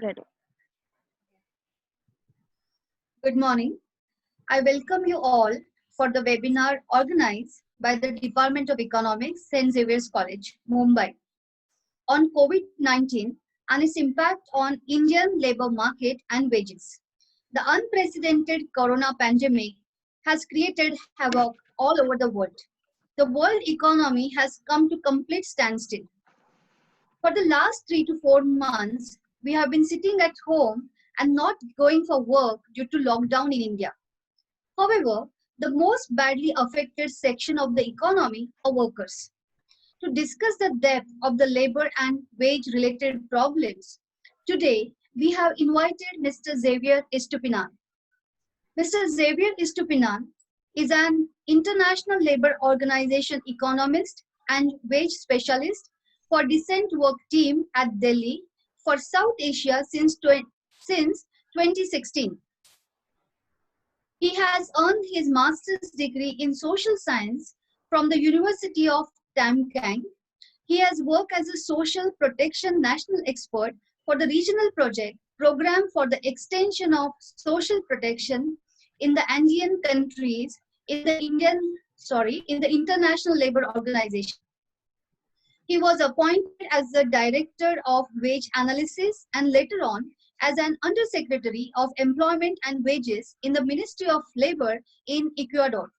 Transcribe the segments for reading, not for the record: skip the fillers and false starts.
Ready. Good morning. I welcome you all for the webinar organized by the Department of Economics, St. Xavier's College, Mumbai, on COVID-19 and its impact on Indian labor market and wages. The unprecedented corona pandemic has created havoc all over the world. The world economy has come to complete standstill. For the last 3 to 4 months, we have been sitting at home and not going for work due to lockdown in India. However, the most badly affected section of the economy are workers. To discuss the depth of the labor and wage related problems, today we have invited Mr. Xavier Estupinan. Mr. Xavier Estupinan is an international labor organization economist and wage specialist for decent work team at Delhi for South Asia since 2016. He has earned his master's degree in social science from the University of Tamkang. He has worked as a social protection national expert for the regional program for the extension of social protection in the Andean countries in the International Labour Organization. He was appointed as the Director of Wage Analysis and later on as an Undersecretary of Employment and Wages in the Ministry of Labour in Ecuador.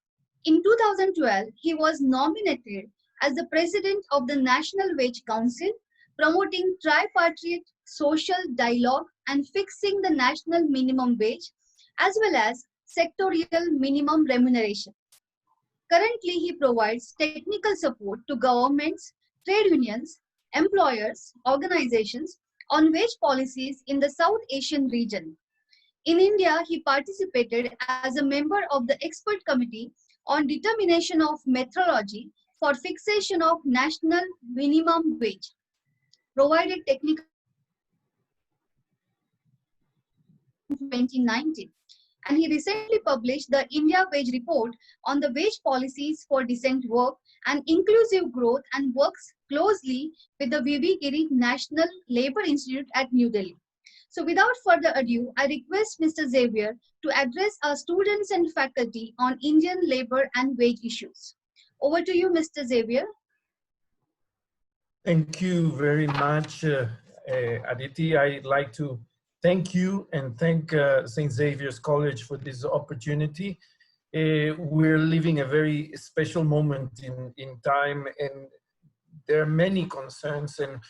In 2012, he was nominated as the President of the National Wage Council, promoting tripartite social dialogue and fixing the national minimum wage, as well as sectorial minimum remuneration. Currently, he provides technical support to governments, trade unions, employers, organizations on wage policies in the South Asian region. In India, he participated as a member of the expert committee on determination of methodology for fixation of national minimum wage, provided technical 2019. And he recently published the India Wage Report on the wage policies for decent work and inclusive growth and works closely with the V.V. Giri National Labour Institute at New Delhi. So without further ado, I request Mr. Xavier to address our students and faculty on Indian labour and wage issues. Over to you, Mr. Xavier. Thank you very much, Aditi. I'd like to thank you and thank St. Xavier's College for this opportunity. We're living a very special moment in time, and there are many concerns, and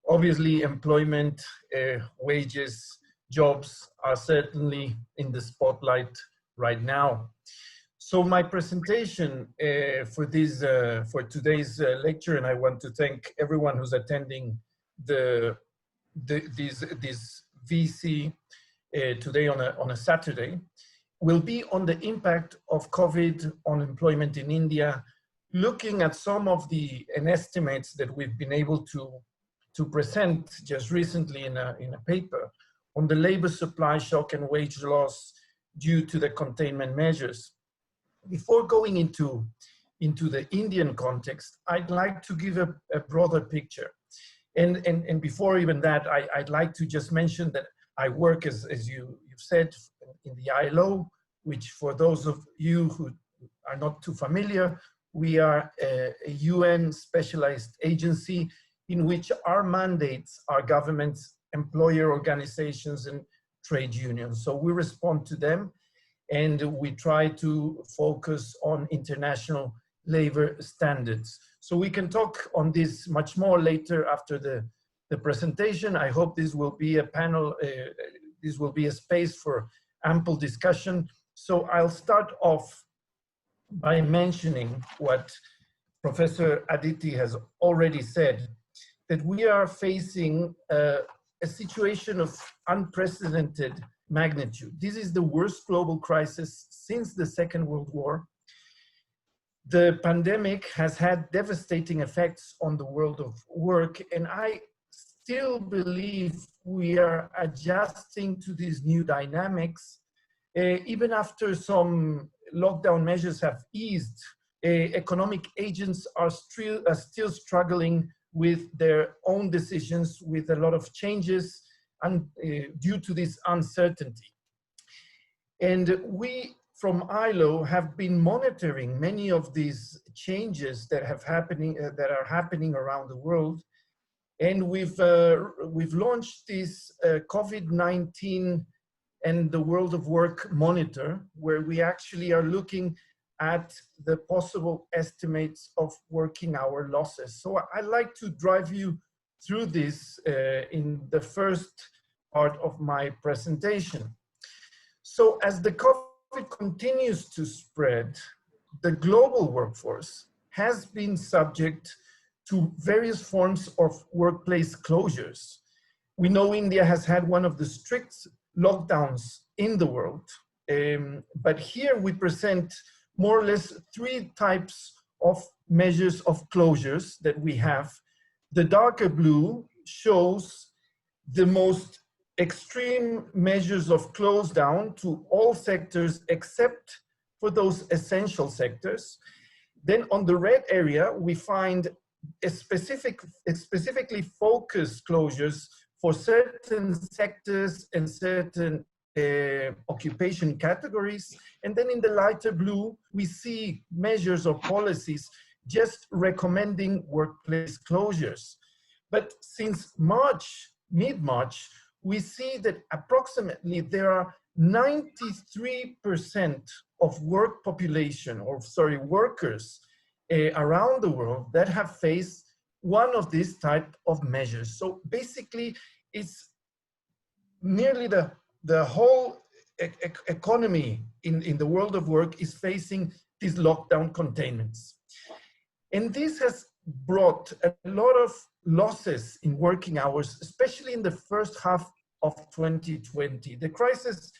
obviously employment, wages, jobs are certainly in the spotlight right now. So my presentation for today's lecture, and I want to thank everyone who's attending this VC today on a Saturday, will be on the impact of COVID on employment in India, looking at some of the estimates that we've been able to present just recently in a paper on the labor supply shock and wage loss due to the containment measures. Before going into the Indian context, I'd like to give a broader picture. And before even that, I'd like to just mention that I work, as you've said, in the ILO, which for those of you who are not too familiar, we are a UN specialized agency in which our mandates are governments, employer organizations, and trade unions. So we respond to them, and we try to focus on international labor standards. So we can talk on this much more later after the presentation. I hope this will be a panel, this will be a space for ample discussion. So I'll start off by mentioning what Professor Aditi has already said, that we are facing a situation of unprecedented magnitude. This is the worst global crisis since the Second World War. The pandemic has had devastating effects on the world of work, and I still believe we are adjusting to these new dynamics. Even after some lockdown measures have eased, economic agents are still struggling with their own decisions, with a lot of changes due to this uncertainty. And we from ILO have been monitoring many of these changes that are happening around the world. And we've launched this COVID-19 and the World of Work Monitor, where we actually are looking at the possible estimates of working hour losses. So I'd like to drive you through this in the first part of my presentation. So as the COVID continues to spread, the global workforce has been subject to various forms of workplace closures. We know India has had one of the strict lockdowns in the world, but here we present more or less three types of measures of closures that we have. The darker blue shows the most extreme measures of close down to all sectors except for those essential sectors. Then on the red area, we find specifically focused closures for certain sectors and certain occupation categories. And then in the lighter blue, we see measures or policies just recommending workplace closures. But since mid-March, we see that approximately there are 93% of workers around the world that have faced one of these type of measures. So basically, it's nearly the whole economy in the world of work is facing these lockdown containments. And this has brought a lot of losses in working hours, especially in the first half of 2020. The crisis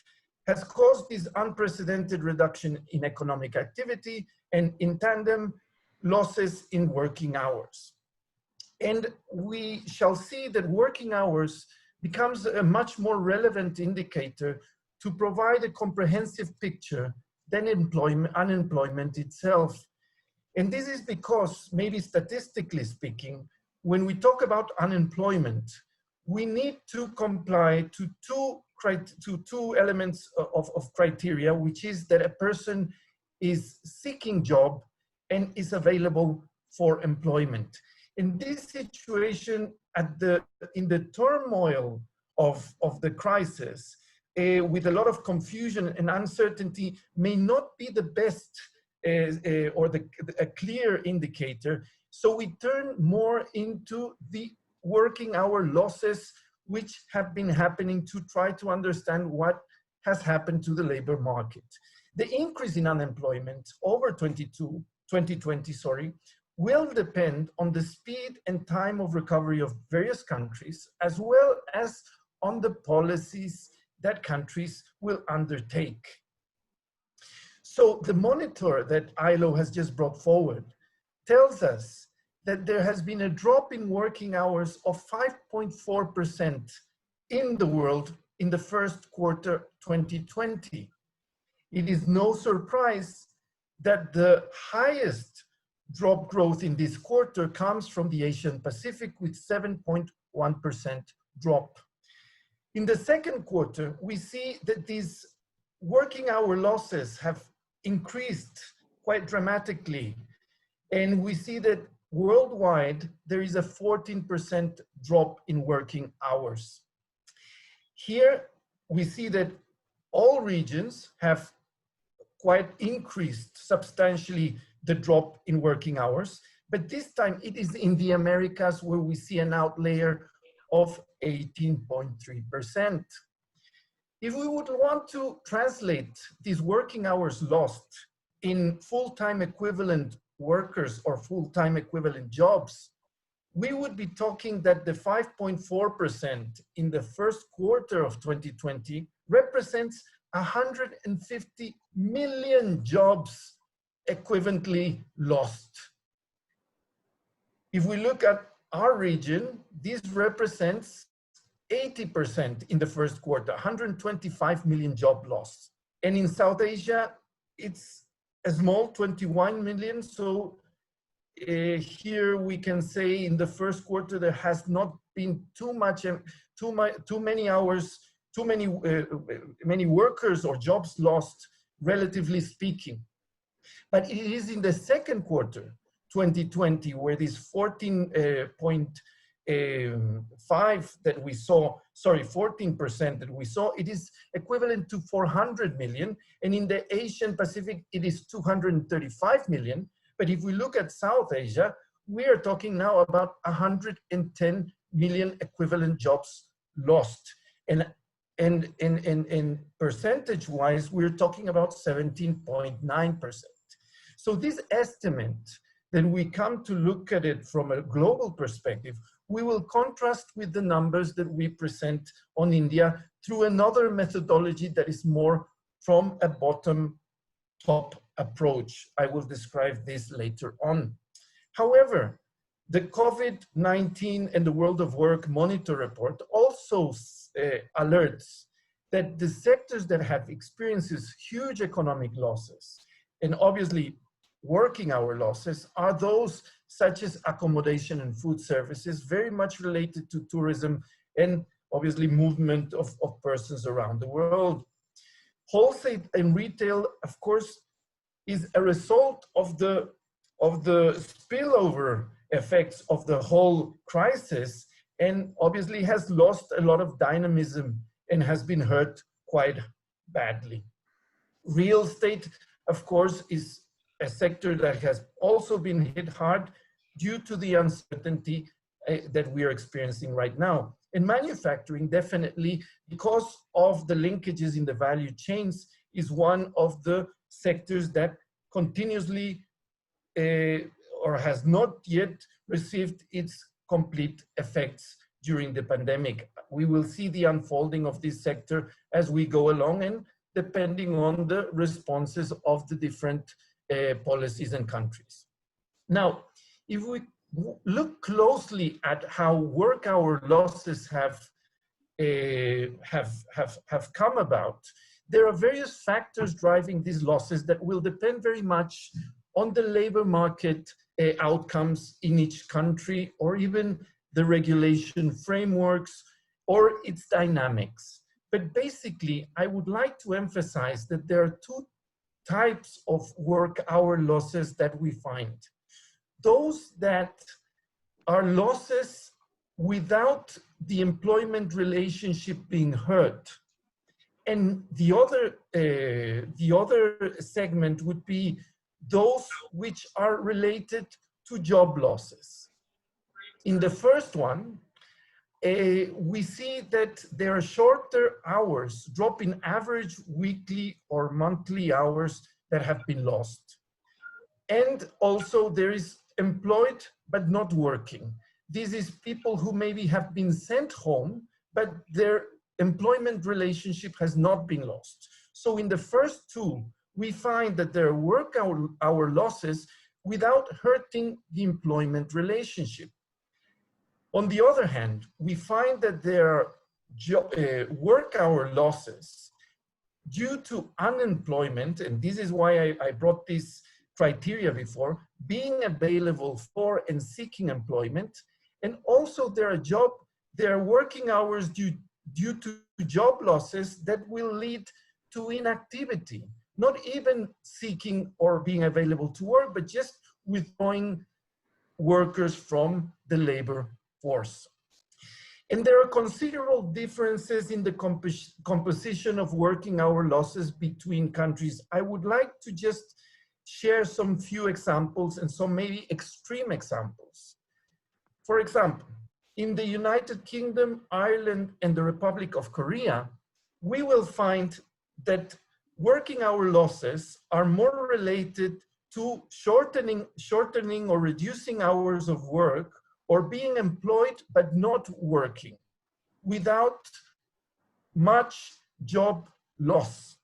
has caused this unprecedented reduction in economic activity and in tandem, losses in working hours. And we shall see that working hours becomes a much more relevant indicator to provide a comprehensive picture than unemployment itself. And this is because, maybe statistically speaking, when we talk about unemployment, we need to comply to two elements of criteria, which is that a person is seeking job and is available for employment. In this situation, in the turmoil of the crisis, with a lot of confusion and uncertainty, may not be the best or a clear indicator. So we turn more into the working hour losses, which have been happening, to try to understand what has happened to the labor market. The increase in unemployment over 2020, will depend on the speed and time of recovery of various countries, as well as on the policies that countries will undertake. So the monitor that ILO has just brought forward tells us that there has been a drop in working hours of 5.4% in the world in the first quarter 2020. It is no surprise that the highest drop growth in this quarter comes from the Asian Pacific with 7.1% drop. In the second quarter, we see that these working hour losses have increased quite dramatically. And we see that worldwide, there is a 14% drop in working hours. Here, we see that all regions have quite increased substantially the drop in working hours, but this time it is in the Americas where we see an outlier of 18.3%. If we would want to translate these working hours lost in full-time equivalent workers or full-time equivalent jobs, we would be talking that the 5.4% in the first quarter of 2020 represents 150 million jobs equivalently lost. If we look at our region, this represents 80% in the first quarter, 125 million job loss. And in South Asia, it's a small 21 million, so here we can say in the first quarter there has not been too many hours, many workers or jobs lost, relatively speaking. But it is in the second quarter, 2020, where this 14.5 that we saw, sorry, 14% that we saw, it is equivalent to 400 million. And in the Asian Pacific, it is 235 million. But if we look at South Asia, we are talking now about 110 million equivalent jobs lost. And percentage-wise, we're talking about 17.9%. So this estimate, then we come to look at it from a global perspective, we will contrast with the numbers that we present on India through another methodology that is more from a bottom-top approach. I will describe this later on. However, the COVID-19 and the World of Work Monitor report also alerts that the sectors that have experienced huge economic losses, and obviously working hour losses, are those such as accommodation and food services, very much related to tourism and obviously movement of persons around the world. Wholesale and retail, of course, is a result of the spillover effects of the whole crisis, and obviously has lost a lot of dynamism and has been hurt quite badly. Real estate, of course, is a sector that has also been hit hard due to the uncertainty that we are experiencing right now. And manufacturing, definitely, because of the linkages in the value chains, is one of the sectors that continuously or has not yet received its complete effects during the pandemic. We will see the unfolding of this sector as we go along, and depending on the responses of the different policies and countries. Now, if we look closely at how work hour losses have come about, there are various factors driving these losses that will depend very much on the labor market outcomes in each country, or even the regulation frameworks or its dynamics. But basically, I would like to emphasize that there are two types of work hour losses that we find. Those that are losses without the employment relationship being hurt. And the other segment would be those which are related to job losses. In the first one, we see that there are shorter hours, drop in average weekly or monthly hours that have been lost. And also there is employed but not working. This is people who maybe have been sent home, but their employment relationship has not been lost. So in the first two, we find that there are work hour losses without hurting the employment relationship. On the other hand, we find that there are work hour losses due to unemployment, and this is why I brought this criteria before, being available for and seeking employment. And also there are working hours due to job losses that will lead to inactivity, not even seeking or being available to work, but just withdrawing workers from the labor force. And there are considerable differences in the composition of working hour losses between countries. I would like to just share some few examples and some maybe extreme examples. For example, in the United Kingdom, Ireland, and the Republic of Korea, we will find that working hour losses are more related to shortening or reducing hours of work, or being employed but not working, without much job loss.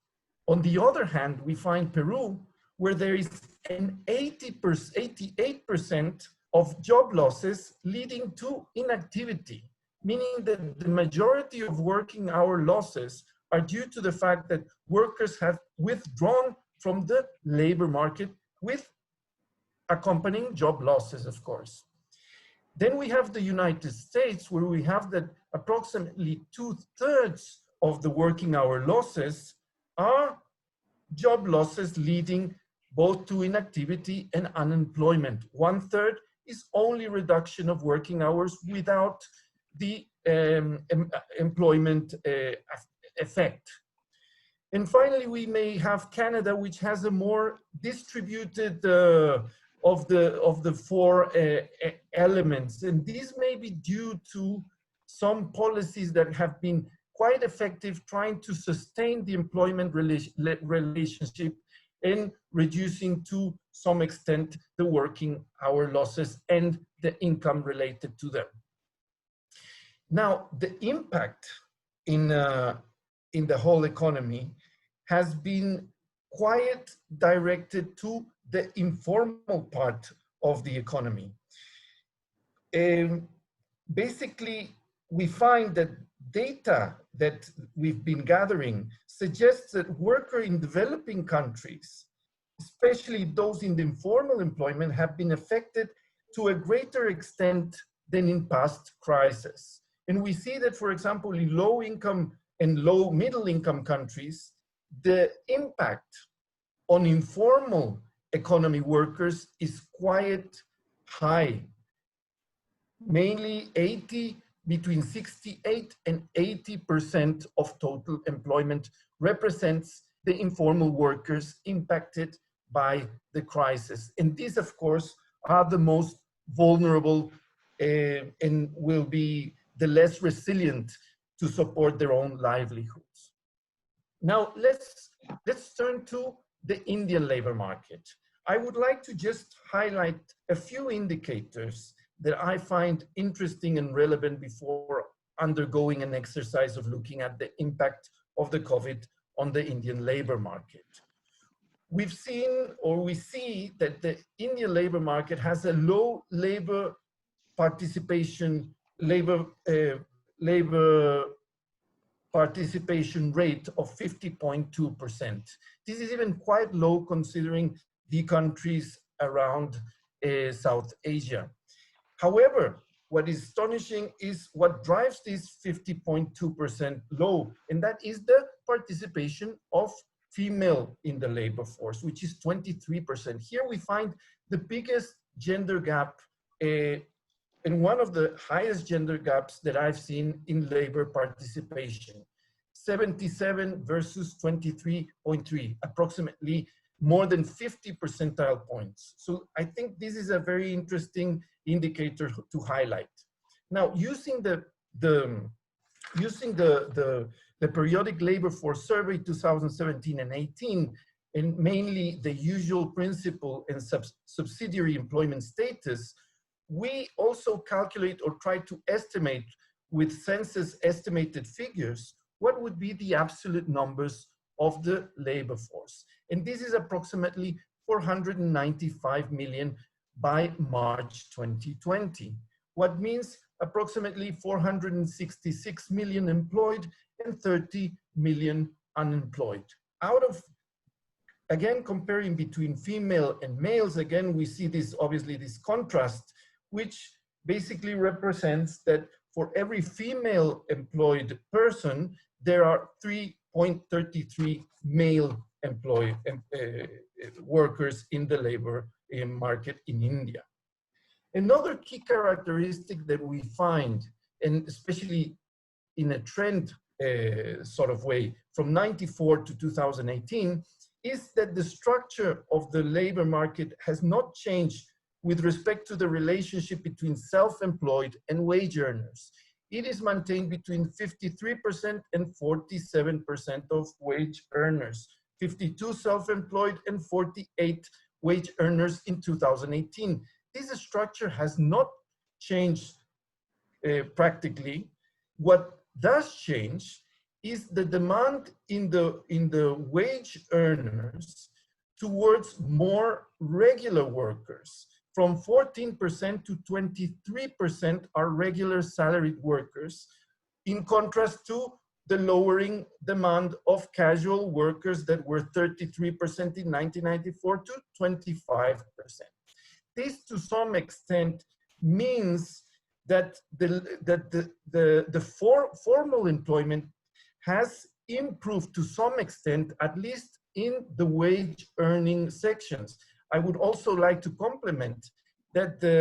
On the other hand, we find Peru, where there is an 88% of job losses leading to inactivity, meaning that the majority of working hour losses are due to the fact that workers have withdrawn from the labor market with accompanying job losses, of course. Then we have the United States, where we have that approximately 2/3 of the working hour losses are job losses leading both to inactivity and unemployment. 1/3 is only reduction of working hours without the employment effect. And finally, we may have Canada, which has a more distributed of the four elements. And these may be due to some policies that have been quite effective trying to sustain the employment relationship and reducing to some extent the working hour losses and the income related to them. Now, the impact in the whole economy has been quite directed to the informal part of the economy. Basically, we find that data that we've been gathering suggests that workers in developing countries, especially those in the informal employment, have been affected to a greater extent than in past crises. And we see that, for example, in low income and low middle income countries, the impact on informal economy workers is quite high. Mainly between 68 and 80% of total employment represents the informal workers impacted by the crisis. And these, of course, are the most vulnerable and will be the less resilient to support their own livelihoods. Now, let's turn to the Indian labor market. I would like to just highlight a few indicators that I find interesting and relevant before undergoing an exercise of looking at the impact of the COVID on the Indian labor market. We've seen, or we see, that the Indian labor market has a low labor participation, labor participation rate of 50.2%. This is even quite low considering the countries around South Asia. However, what is astonishing is what drives this 50.2% low, and that is the participation of female in the labor force, which is 23%. Here we find the biggest gender gap and one of the highest gender gaps that I've seen in labor participation. 77 versus 23.3, approximately more than 50 percentile points. So I think this is a very interesting indicator to highlight. Now, using the periodic labor force survey 2017 and 18, and mainly the usual principal and subsidiary employment status, we also calculate or try to estimate with census estimated figures what would be the absolute numbers of the labor force. And this is approximately 495 million by March 2020. What means approximately 466 million employed and 30 million unemployed. Out of, again, comparing between female and males, again, we see this, obviously, this contrast, which basically represents that for every female employed person, there are 3.33 male employed workers in the labor market in India. Another key characteristic that we find, and especially in a trend sort of way, from 94 to 2018, is that the structure of the labor market has not changed with respect to the relationship between self-employed and wage earners. It is maintained between 53% and 47% of wage earners, 52 self-employed and 48 wage earners in 2018. This structure has not changed practically. What does change is the demand in the wage earners towards more regular workers. From 14% to 23% are regular salaried workers, in contrast to the lowering demand of casual workers that were 33% in 1994 to 25%. this to some extent means that formal employment has improved to some extent, at least in the wage earning sections. I would also like to complement that the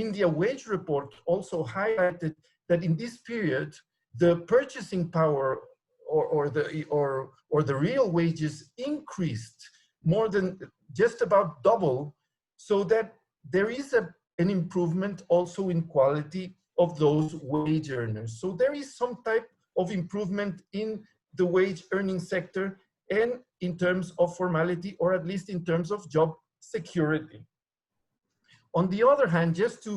India Wage Report also highlighted that in this period, the purchasing power or the real wages increased more than just about double, so that there is an improvement also in quality of those wage earners. So there is some type of improvement in the wage earning sector and in terms of formality, or at least in terms of job security. On the other hand, just to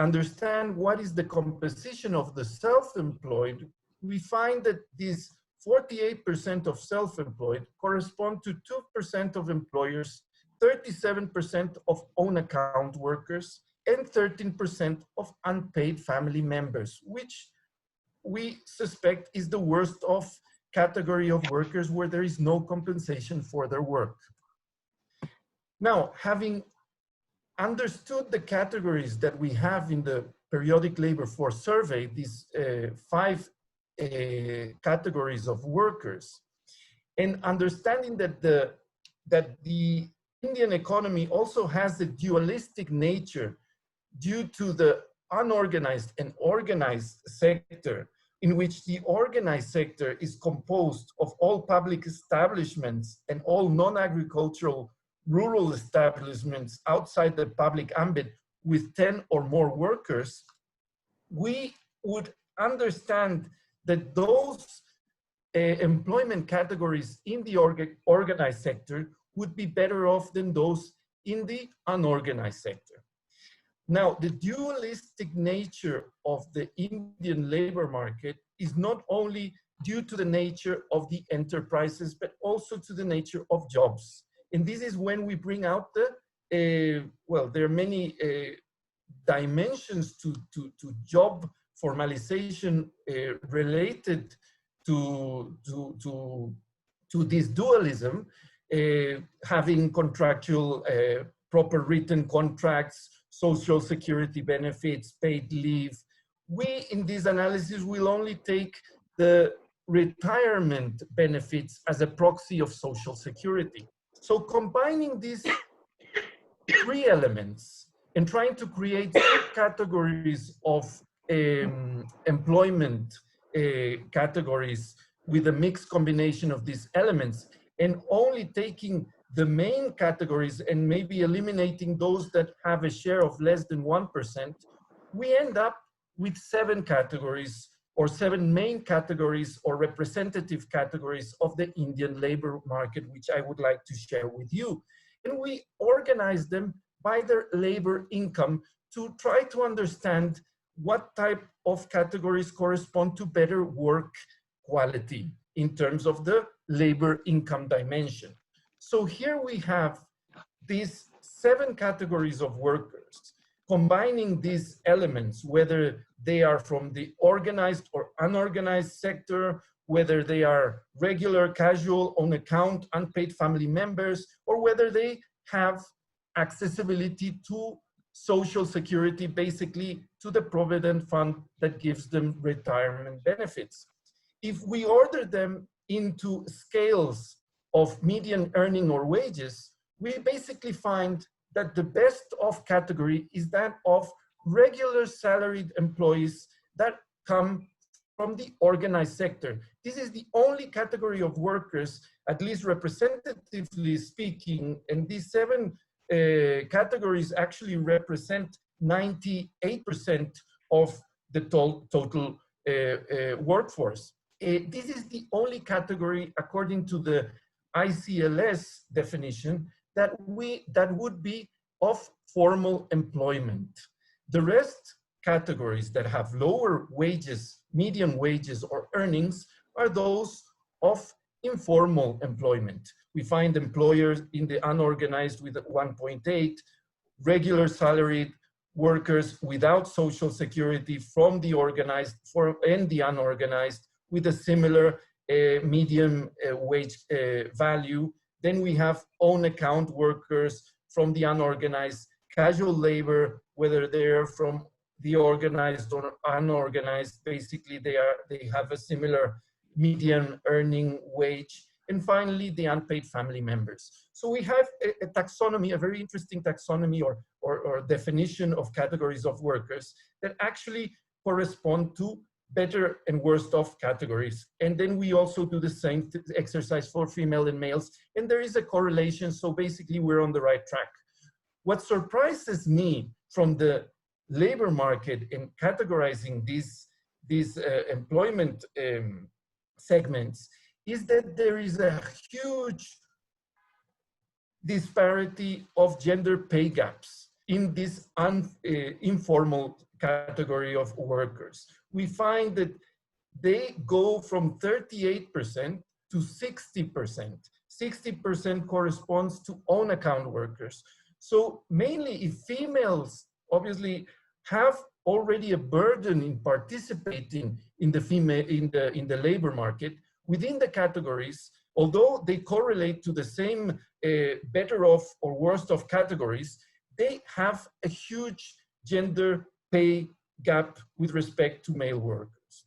understand what is the composition of the self-employed, we find that these 48% of self-employed correspond to 2% of employers, 37% of own account workers, and 13% of unpaid family members, which we suspect is the worst of category of workers where there is no compensation for their work. Now, having understood the categories that we have in the periodic labor force survey, these 5 categories of workers, and understanding that the Indian economy also has a dualistic nature due to the unorganized and organized sector, in which the organized sector is composed of all public establishments and all non-agricultural rural establishments outside the public ambit with 10 or more workers, we would understand that those employment categories in the organized sector would be better off than those in the unorganized sector. Now, the dualistic nature of the Indian labor market is not only due to the nature of the enterprises, but also to the nature of jobs. And this is when we bring out well, there are many dimensions to job formalization related to this dualism, having contractual, proper written contracts, social security benefits, paid leave. We, in this analysis, will only take the retirement benefits as a proxy of social security. So combining these 3 elements and trying to create categories of employment categories with a mixed combination of these elements, and only taking the main categories and maybe eliminating those that have a share of less than 1%, we end up with 7 categories, or 7 main categories or representative categories of the Indian labor market, which I would like to share with you. And we organize them by their labor income to try to understand what type of categories correspond to better work quality in terms of the labor income dimension. So here we have these 7 categories of workers, combining these elements, whether they are from the organized or unorganized sector, whether they are regular, casual, on account, unpaid family members, or whether they have accessibility to social security, basically to the provident fund that gives them retirement benefits. If we order them into scales of median earning or wages, we basically find that the best of category is that of regular salaried employees that come from the organized sector. This is the only category of workers, at least representatively speaking, and these 7 categories actually represent 98% of the total workforce. This is the only category, according to the ICLS definition, that would be of formal employment. The rest categories that have lower wages, median wages or earnings are those of informal employment. We find employers in the unorganized with 1.8, regular salaried workers without social security from the organized and the unorganized with a similar median wage value. Then we have own account workers from the unorganized, casual labor, whether they're from the organized or unorganized, basically they have a similar median earning wage. And finally, the unpaid family members. So we have a taxonomy, a very interesting taxonomy or definition of categories of workers that actually correspond to better and worst off categories. And then we also do the same exercise for female and males. And there is a correlation. So basically we're on the right track. What surprises me from the labor market in categorizing these employment segments is that there is a huge disparity of gender pay gaps in this informal category of workers. We find that they go from 38% to 60%. 60% corresponds to own account workers. So mainly if females obviously have already a burden in participating in the labor market, within the categories, although they correlate to the same better off or worse off categories, they have a huge gender pay gap with respect to male workers.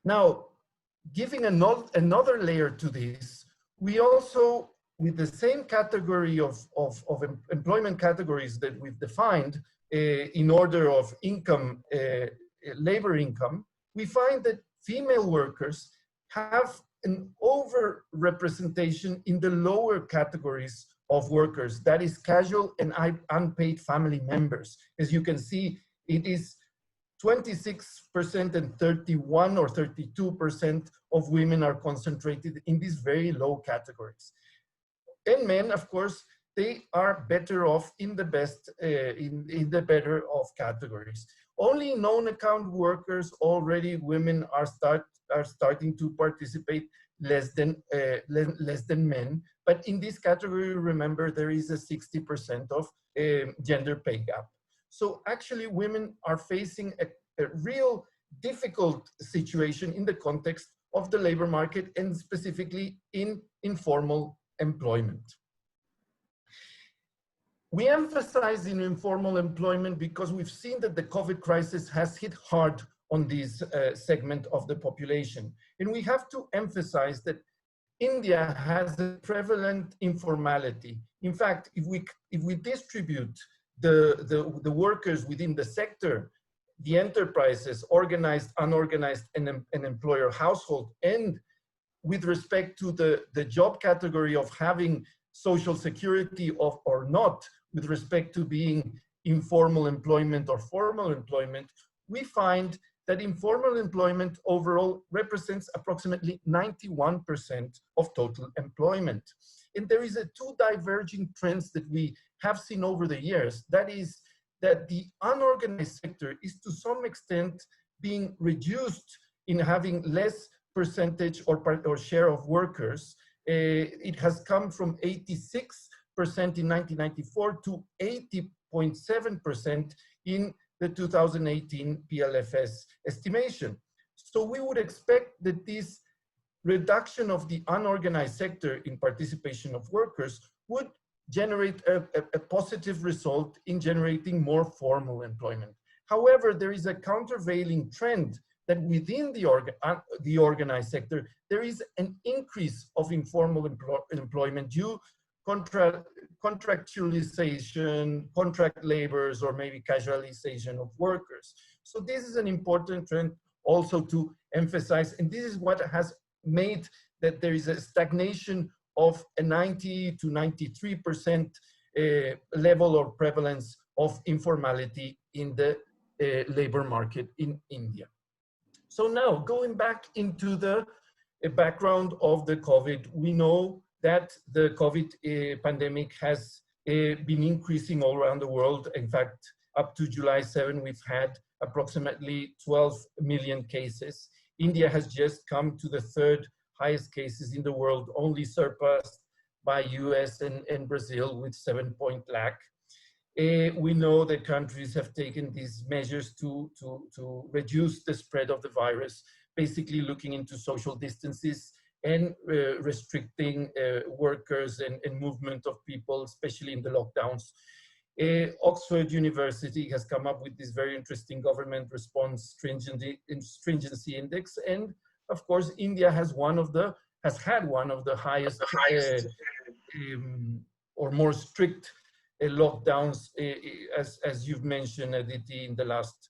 Now, giving another layer to this, we also, with the same category of employment categories that we've defined in order of income, labor income, we find that female workers have an over-representation in the lower categories of workers, that is casual and unpaid family members. As you can see, it is 26% and 31 or 32% of women are concentrated in these very low categories. And men, of course, they are better off in the best, in the better off categories. Only non-account workers, already women are starting to participate less than men. But in this category, remember, there is a 60% of gender pay gap. So actually women are facing a real difficult situation in the context of the labor market and specifically in informal employment. We emphasize in informal employment because we've seen that the COVID crisis has hit hard on this segment of the population. And we have to emphasize that India has a prevalent informality. In fact, if we distribute the workers within the sector, the enterprises, organized, unorganized, and employer household, and with respect to the job category of having social security or not, with respect to being informal employment or formal employment, we find that informal employment overall represents approximately 91% of total employment. And there is two diverging trends that we have seen over the years. That is that the unorganized sector is to some extent being reduced in having less percentage or share of workers. It has come from 86% in 1994 to 80.7% in the 2018 PLFS estimation. So we would expect that this reduction of the unorganized sector in participation of workers would generate a positive result in generating more formal employment. However, there is a countervailing trend that within the organized sector, there is an increase of informal employment due contractualization, contract labors, or maybe casualization of workers. So this is an important trend also to emphasize, and this is what has made that there is a stagnation of a 90 to 93% level or prevalence of informality in the labor market in India. So now going back into the background of the COVID, we know that the COVID pandemic has been increasing all around the world. In fact, up to July 7, we've had approximately 12 million cases. India has just come to the third highest cases in the world, only surpassed by US and Brazil with 7 lakh. We know that countries have taken these measures to reduce the spread of the virus, basically looking into social distances and restricting workers and movement of people, especially in the lockdowns. Oxford University has come up with this very interesting government response stringency index. And of course, India has had one of the highest or more strict lockdowns, as you've mentioned, Aditi, in the last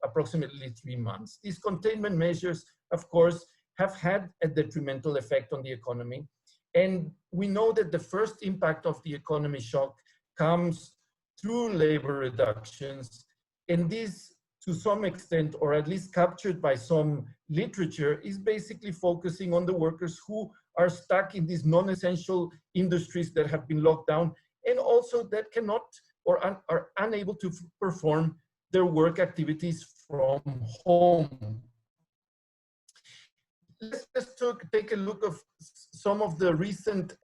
approximately 3 months. These containment measures, of course, have had a detrimental effect on the economy. And we know that the first impact of the economy shock comes through labor reductions. And this, to some extent, or at least captured by some literature, is basically focusing on the workers who are stuck in these non-essential industries that have been locked down, and also that cannot or are unable to perform their work activities from home. Let's just take a look of some of the recent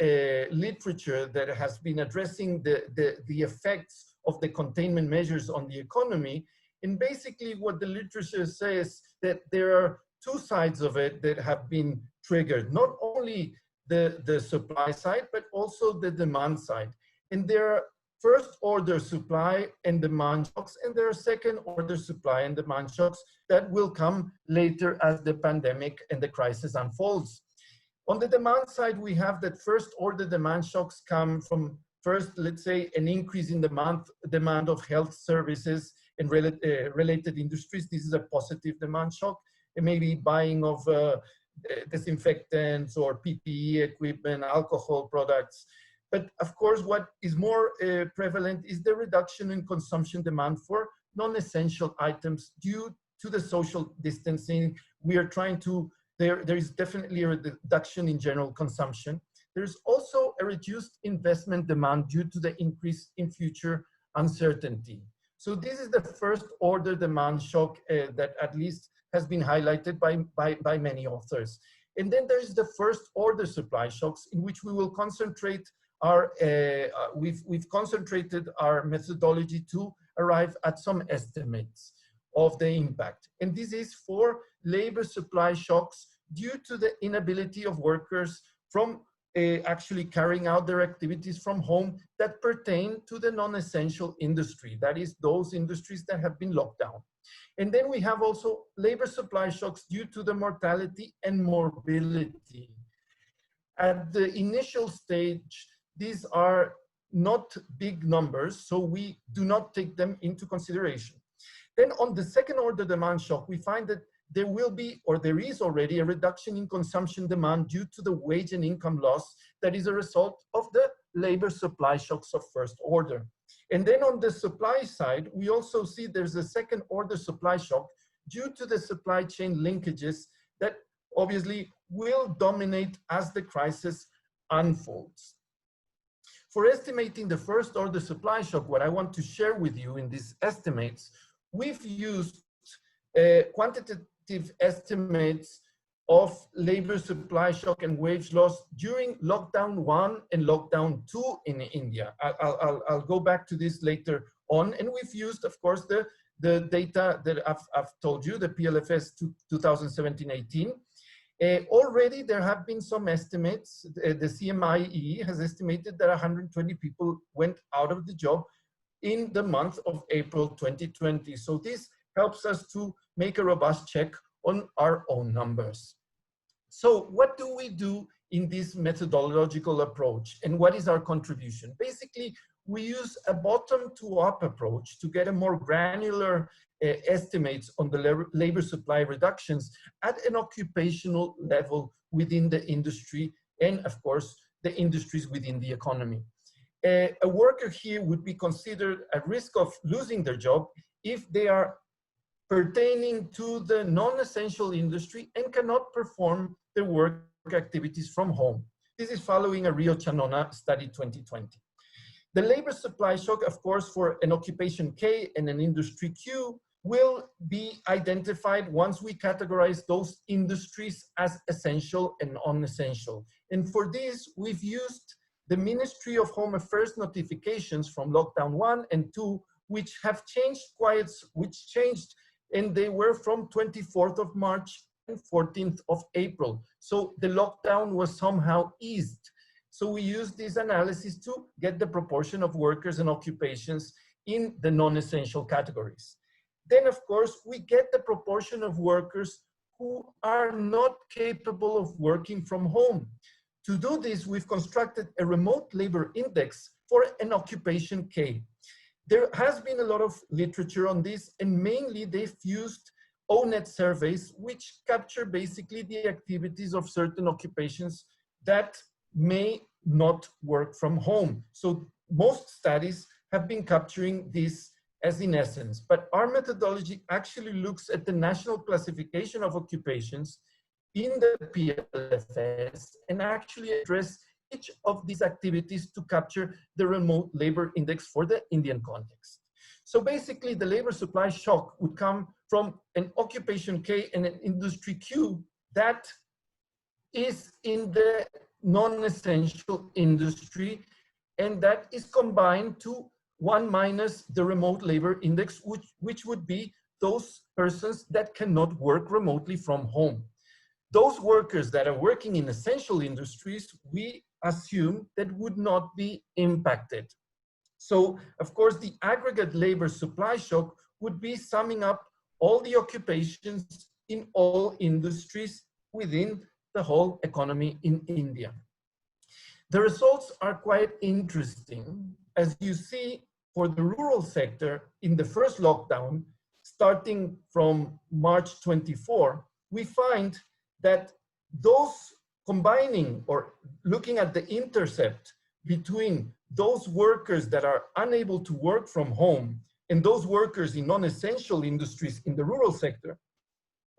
literature that has been addressing the effects of the containment measures on the economy. And basically what the literature says that there are two sides of it that have been triggered, not only the supply side, but also the demand side. And there are first order supply and demand shocks, and there are second order supply and demand shocks that will come later as the pandemic and the crisis unfolds. On the demand side, we have that first order demand shocks come from first, let's say, an increase in demand of health services and related industries. This is a positive demand shock. It may be buying of disinfectants or PPE equipment, alcohol products. But of course, what is more prevalent is the reduction in consumption demand for non-essential items due to the social distancing. We are trying to, there is definitely a reduction in general consumption. There's also a reduced investment demand due to the increase in future uncertainty. So this is the first order demand shock that at least has been highlighted by many authors. And then there's the first order supply shocks, in which we will concentrate we've concentrated our methodology to arrive at some estimates of the impact. And this is for labor supply shocks due to the inability of workers from actually carrying out their activities from home that pertain to the non-essential industry. That is those industries that have been locked down. And then we have also labor supply shocks due to the mortality and morbidity. At the initial stage, these are not big numbers, so we do not take them into consideration. Then on the second order demand shock, we find that there will be, or there is already, a reduction in consumption demand due to the wage and income loss that is a result of the labor supply shocks of first order. And then on the supply side, we also see there's a second order supply shock due to the supply chain linkages that obviously will dominate as the crisis unfolds. For estimating the first order supply shock, what I want to share with you in these estimates, we've used quantitative estimates of labor supply shock and wage loss during lockdown 1 and lockdown 2 in India. I'll go back to this later on. And we've used, of course, the data that I've told you, the PLFS 2017-18. Already there have been some estimates. The CMIE has estimated that 120 people went out of the job in the month of April 2020. So this helps us to make a robust check on our own numbers. So what do we do in this methodological approach, and what is our contribution? Basically, we use a bottom-to-up approach to get a more granular estimates on the labor supply reductions at an occupational level within the industry, and of course, the industries within the economy. A worker here would be considered at risk of losing their job if they are pertaining to the non-essential industry and cannot perform their work activities from home. This is following a Rio Chanona study 2020. The labor supply shock, of course, for an occupation K and an industry Q will be identified once we categorize those industries as essential and non-essential. And for this, we've used the Ministry of Home Affairs notifications from lockdown 1 and 2, which have changed and they were from 24th of March and 14th of April. So the lockdown was somehow eased. So we use this analysis to get the proportion of workers and occupations in the non-essential categories. Then, of course, we get the proportion of workers who are not capable of working from home. To do this, we've constructed a remote labor index for an occupation K. There has been a lot of literature on this, and mainly they've used ONET surveys, which capture basically the activities of certain occupations that may not work from home. So most studies have been capturing this as in essence, but our methodology actually looks at the national classification of occupations in the PLFS and actually address each of these activities to capture the remote labor index for the Indian context. So basically the labor supply shock would come from an occupation K and an industry Q that is in the non-essential industry, and that is combined to 1 minus the remote labor index, which would be those persons that cannot work remotely from home. Those workers that are working in essential industries, we assume that would not be impacted. So, of course, the aggregate labor supply shock would be summing up all the occupations in all industries within the whole economy in India. The results are quite interesting. As you see, for the rural sector, in the first lockdown, starting from March 24, we find that those combining or looking at the intercept between those workers that are unable to work from home and those workers in non-essential industries in the rural sector,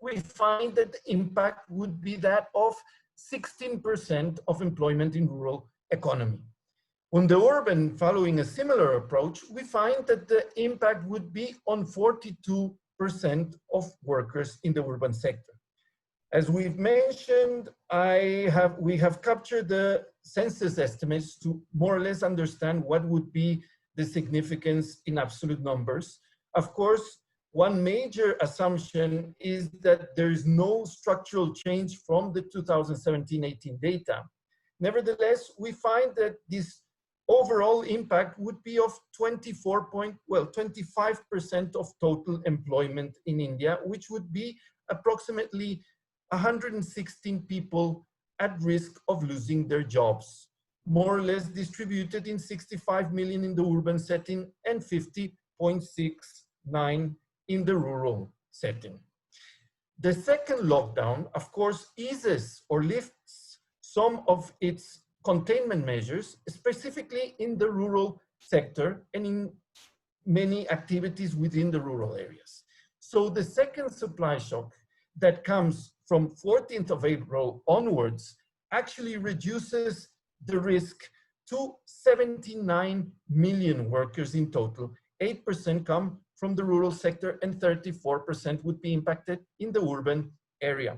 we find that the impact would be that of 16% of employment in rural economy. On the urban, following a similar approach, we find that the impact would be on 42% of workers in the urban sector. As we've mentioned, we have captured the census estimates to more or less understand what would be the significance in absolute numbers. Of course, one major assumption is that there is no structural change from the 2017-18 data. Nevertheless, we find that this overall impact would be of 25% of total employment in India, which would be approximately 116 people at risk of losing their jobs, more or less distributed in 65 million in the urban setting and 50.69 in the rural setting. The second lockdown, of course, eases or lifts some of its containment measures, specifically in the rural sector and in many activities within the rural areas. So the second supply shock that comes from 14th of April onwards actually reduces the risk to 79 million workers in total. 8% come from the rural sector and 34% would be impacted in the urban area.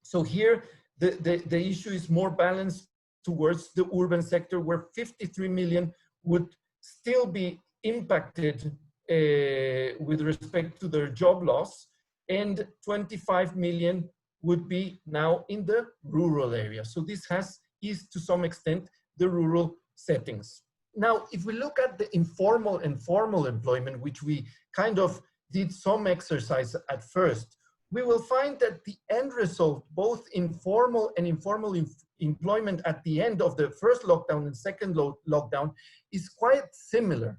So here, the issue is more balanced towards the urban sector, where 53 million would still be impacted with respect to their job loss, and 25 million would be now in the rural area. So this has eased to some extent the rural settings. Now, if we look at the informal and formal employment, which we kind of did some exercise at first, we will find that the end result, both informal and informal employment at the end of the first lockdown and second lockdown, is quite similar.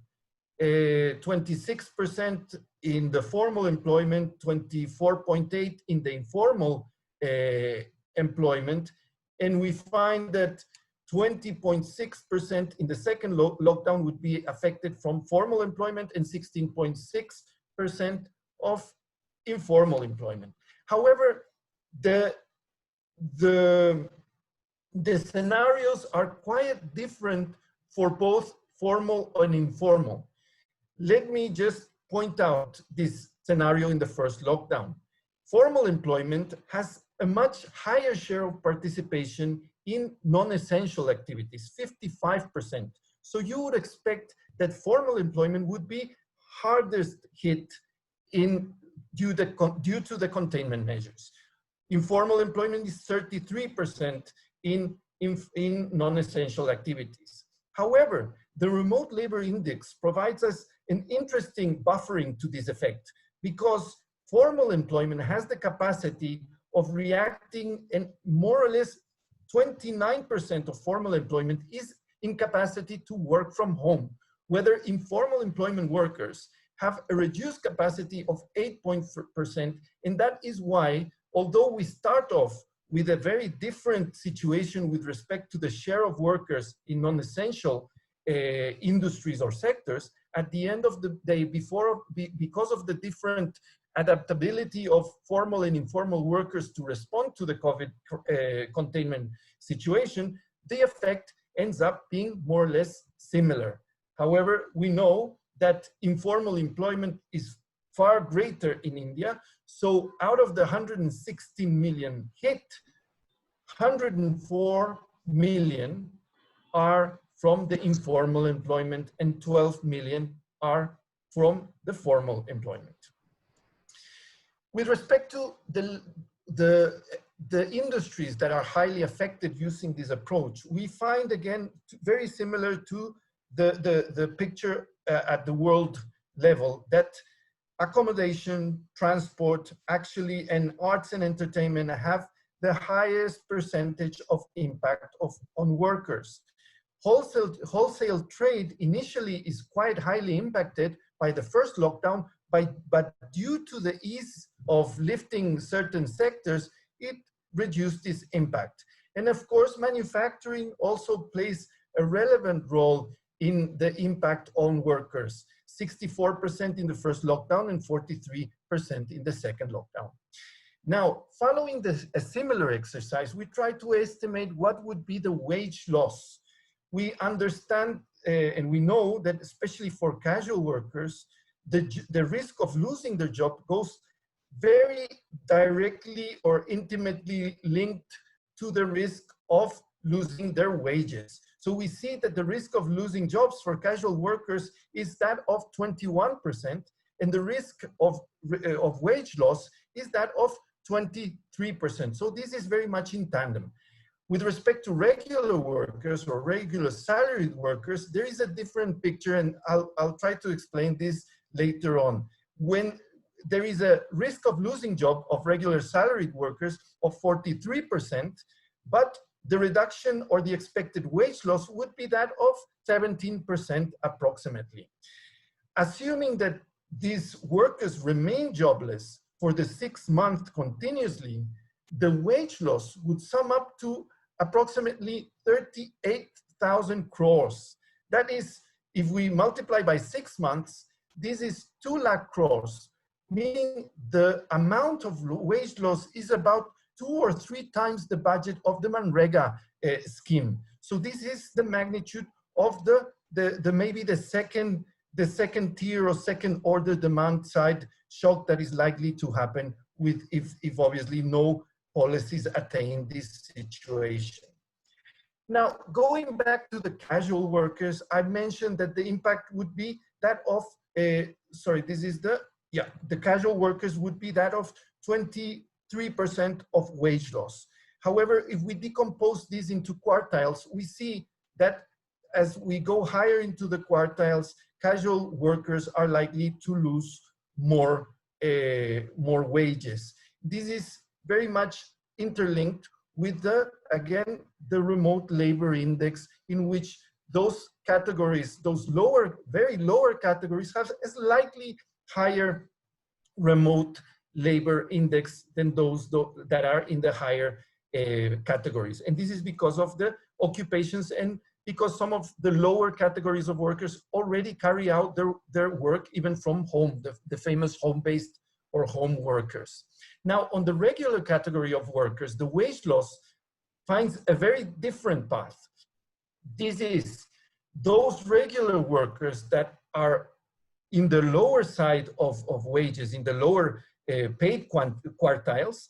26% in the formal employment, 24.8% in the informal employment, and we find that 20.6% in the second lockdown would be affected from formal employment and 16.6% of informal employment. However, the scenarios are quite different for both formal and informal. Let me just point out this scenario in the first lockdown. Formal employment has a much higher share of participation in non-essential activities, 55%. So you would expect that formal employment would be hardest hit due to the containment measures. Informal employment is 33% in in non-essential activities. However, the remote labor index provides us an interesting buffering to this effect, because formal employment has the capacity of reacting, and more or less 29% of formal employment is in capacity to work from home, whether informal employment workers have a reduced capacity of 8%, and that is why, although we start off with a very different situation with respect to the share of workers in non-essential industries or sectors, at the end of the day, because of the different adaptability of formal and informal workers to respond to the COVID containment situation, the effect ends up being more or less similar. However, we know that informal employment is far greater in India. So out of the 116 million hit, 104 million are from the informal employment and 12 million are from the formal employment. With respect to the industries that are highly affected using this approach, we find again very similar to the picture at the world level, that accommodation, transport, actually, and arts and entertainment have the highest percentage of impact on workers. Wholesale trade initially is quite highly impacted by the first lockdown, but due to the ease of lifting certain sectors, it reduced this impact. And of course, manufacturing also plays a relevant role in the impact on workers. 64% in the first lockdown and 43% in the second lockdown. Now, following a similar exercise, we try to estimate what would be the wage loss. We understand and we know that especially for casual workers, the risk of losing their job goes very directly or intimately linked to the risk of losing their wages. So we see that the risk of losing jobs for casual workers is that of 21%, and the risk of wage loss is that of 23%. So this is very much in tandem. With respect to regular workers or regular salaried workers, there is a different picture, and I'll try to explain this later on. When there is a risk of losing job of regular salaried workers of 43%, but the reduction or the expected wage loss would be that of 17% approximately. Assuming that these workers remain jobless for the 6 months continuously, the wage loss would sum up to approximately 38,000 crores. That is, if we multiply by 6 months, this is 2 lakh crores, meaning the amount of wage loss is about 2 or 3 times the budget of the Manrega scheme. So this is the magnitude of maybe the second tier or second order demand side shock that is likely to happen with if obviously no policies attain this situation. Now, going back to the casual workers, I mentioned that the impact would be that of, the casual workers would be that of 23% of wage loss. However, if we decompose this into quartiles, we see that as we go higher into the quartiles, casual workers are likely to lose more wages. This is very much interlinked with the remote labor index, in which those categories, those very lower categories, have a slightly higher remote labor index than those that are in the higher categories. And this is because of the occupations and because some of the lower categories of workers already carry out their work even from home, the famous home-based or home workers. Now, on the regular category of workers, the wage loss finds a very different path. This is those regular workers that are in the lower side of wages, in the lower paid quartiles,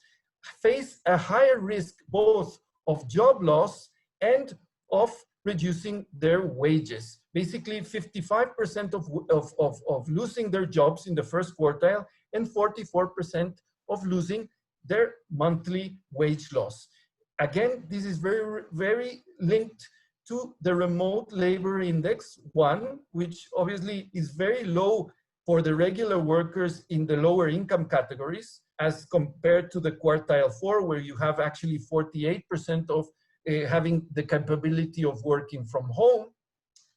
face a higher risk both of job loss and of reducing their wages. Basically, 55% of losing their jobs in the first quartile and 44% of losing their monthly wage loss. Again, this is very linked to the remote labor index, one, which obviously is very low for the regular workers in the lower income categories as compared to the quartile 4, where you have actually 48% of having the capability of working from home.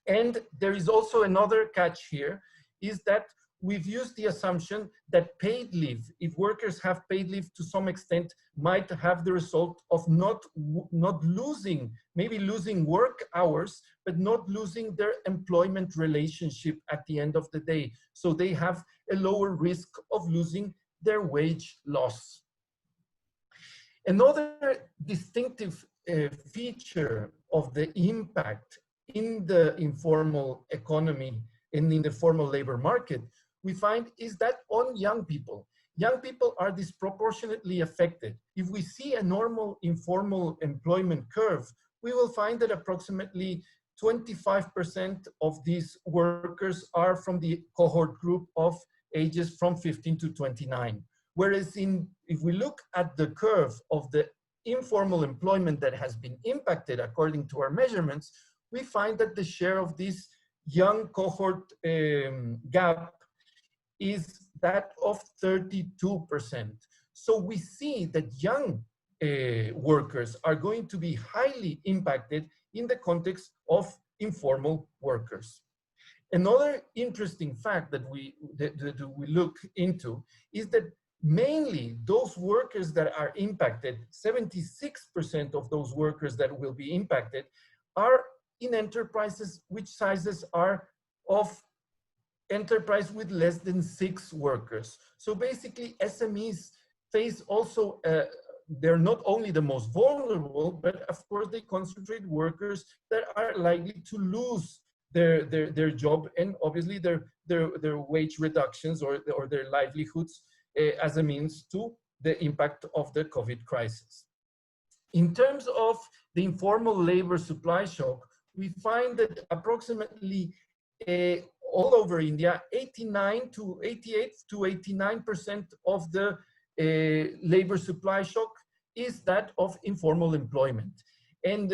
And there is also another catch here, is that we've used the assumption that paid leave, if workers have paid leave to some extent, might have the result of not losing, maybe losing work hours, but not losing their employment relationship at the end of the day. So they have a lower risk of losing their wage loss. Another distinctive feature of the impact in the informal economy and in the formal labor market, we find is that on young people are disproportionately affected. If we see a normal informal employment curve, we will find that approximately 25% of these workers are from the cohort group of ages from 15 to 29. Whereas if we look at the curve of the informal employment that has been impacted according to our measurements, we find that the share of this young cohort gap is that of 32%. So we see that young workers are going to be highly impacted in the context of informal workers. Another interesting fact that we look into is that mainly those workers that are impacted, 76% of those workers that will be impacted are in enterprises which sizes are of enterprise with less than 6 workers. So basically SMEs face also, they're not only the most vulnerable, but of course they concentrate workers that are likely to lose their job and obviously their wage reductions or their livelihoods as a means to the impact of the COVID crisis. In terms of the informal labor supply shock, we find that approximately all over India, 88 to 89% of the labor supply shock is that of informal employment. And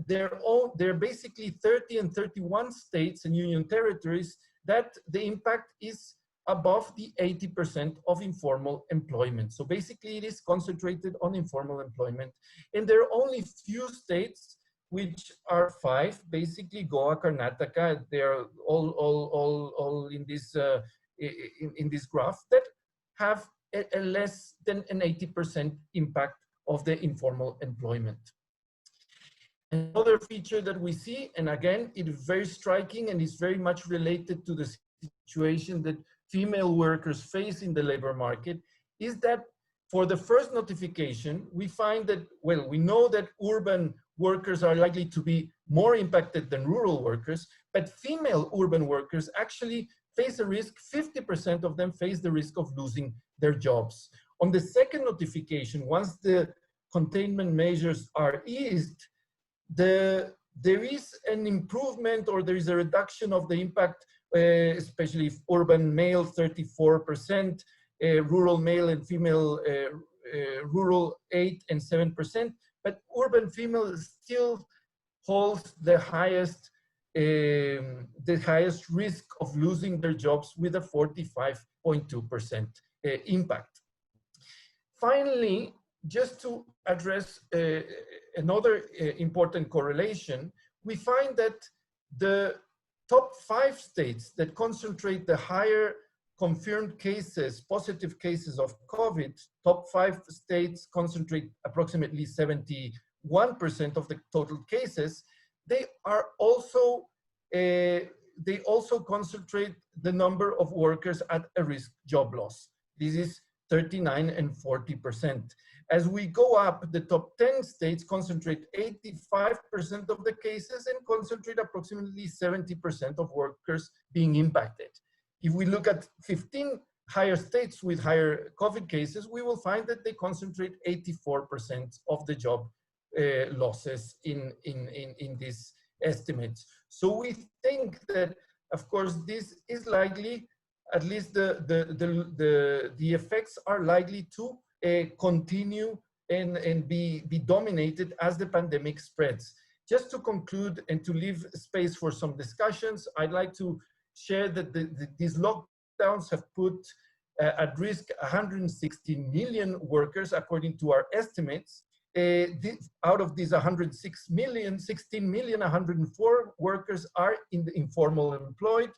they're basically 30 and 31 states and union territories that the impact is above the 80% of informal employment. So basically it is concentrated on informal employment. And there are only few states, which are 5, basically Goa, Karnataka, they're all in this graph, that have a less than an 80% impact of the informal employment. Another feature that we see, and again, it is very striking and is very much related to the situation that female workers face in the labor market, is that for the first notification, we find that, well, we know that urban workers are likely to be more impacted than rural workers, but female urban workers actually face a risk, 50% of them face the risk of losing their jobs. On the second notification, once the containment measures are eased, there is an improvement or there is a reduction of the impact, especially if urban male 34%, rural male and female rural 8 and 7%, but urban female still holds the highest risk of losing their jobs with a 45.2% impact. Finally, just to address another important correlation, we find that the top 5 states that concentrate the higher confirmed cases, positive cases of COVID, top 5 states concentrate approximately 71% of the total cases. They also concentrate the number of workers at a risk job loss. This is 39 and 40%. As we go up, the top 10 states concentrate 85% of the cases and concentrate approximately 70% of workers being impacted. If we look at 15 higher states with higher COVID cases, we will find that they concentrate 84% of the job losses in these estimates. So we think that, of course, this is likely, at least the effects are likely to continue and be dominated as the pandemic spreads. Just to conclude and to leave space for some discussions, I'd like to share that these lockdowns have put at risk 160 million workers, according to our estimates. Out of these 106 million, 16 million, 104 workers are in the informal employed,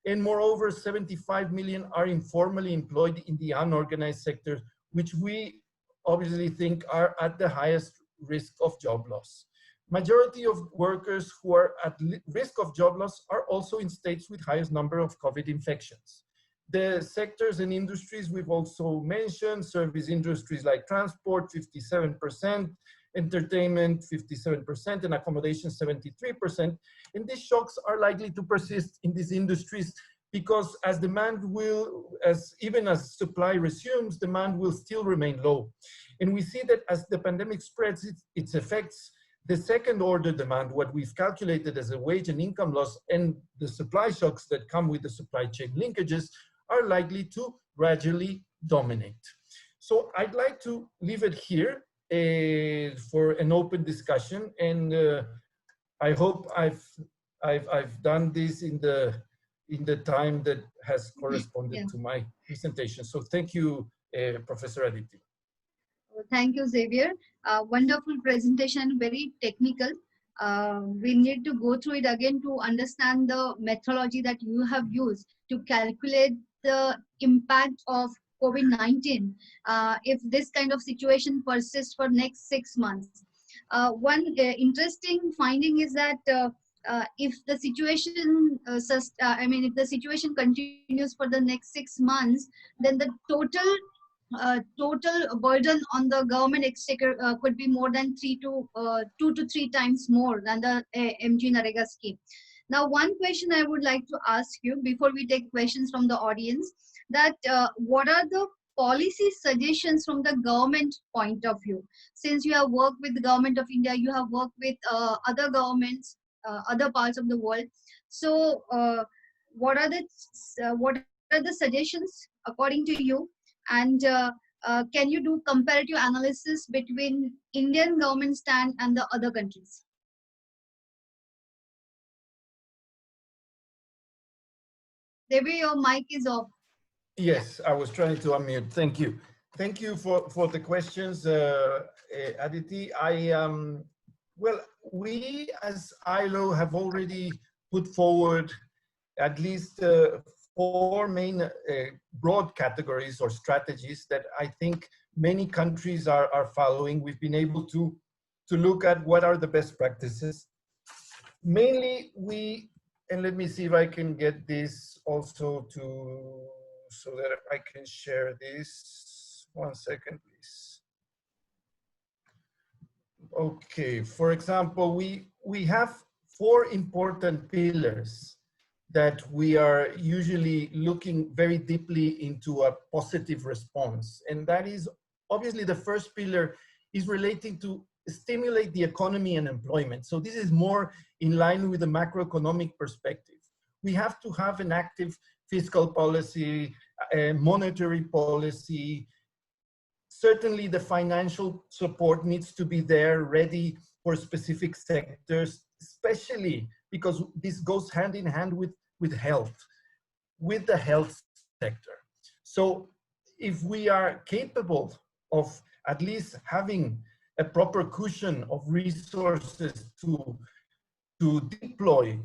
and moreover, 75 million are informally employed in the unorganized sector, which we obviously think are at the highest risk of job loss. Majority of workers who are at risk of job loss are also in states with highest number of COVID infections. The sectors and industries we've also mentioned: service industries like transport, 57%, entertainment, 57%, and accommodation, 73%. And these shocks are likely to persist in these industries because as demand will, even as supply resumes, demand will still remain low. And we see that as the pandemic spreads its effects, the second order demand, what we've calculated as a wage and income loss, and the supply shocks that come with the supply chain linkages are likely to gradually dominate. So I'd like to leave it here for an open discussion, and I hope I've done this in the time that has corresponded to my presentation. So thank you, Professor Aditi. Thank you, Xavier. Wonderful presentation, very technical. We need to go through it again to understand the methodology that you have used to calculate the impact of COVID-19 if this kind of situation persists for next 6 months. One interesting finding is that if the situation if the situation continues for the next 6 months, then the total burden on the government exchequer could be more than 2 to 3 times more than the MG Narega scheme. Now, one question I would like to ask you before we take questions from the audience, that what are the policy suggestions from the government point of view? Since you have worked with the government of India, you have worked with other governments, other parts of the world. So what are the suggestions according to you? And can you do comparative analysis between Indian government stand and the other countries? Devi, your mic is off. Yes, I was trying to unmute. Thank you. Thank you for the questions, Aditi. Well, we as ILO have already put forward at least 4 main broad categories or strategies that I think many countries are following. We've been able to look at what are the best practices. Mainly and let me see if I can get this also so that I can share this. 1 second, please. Okay, for example, we have 4 important pillars that we are usually looking very deeply into a positive response. And that is, obviously, the first pillar is relating to stimulate the economy and employment. So this is more in line with the macroeconomic perspective. We have to have an active fiscal policy, monetary policy. Certainly the financial support needs to be there, ready for specific sectors, especially because this goes hand in hand with the health sector. So if we are capable of at least having a proper cushion of resources to deploy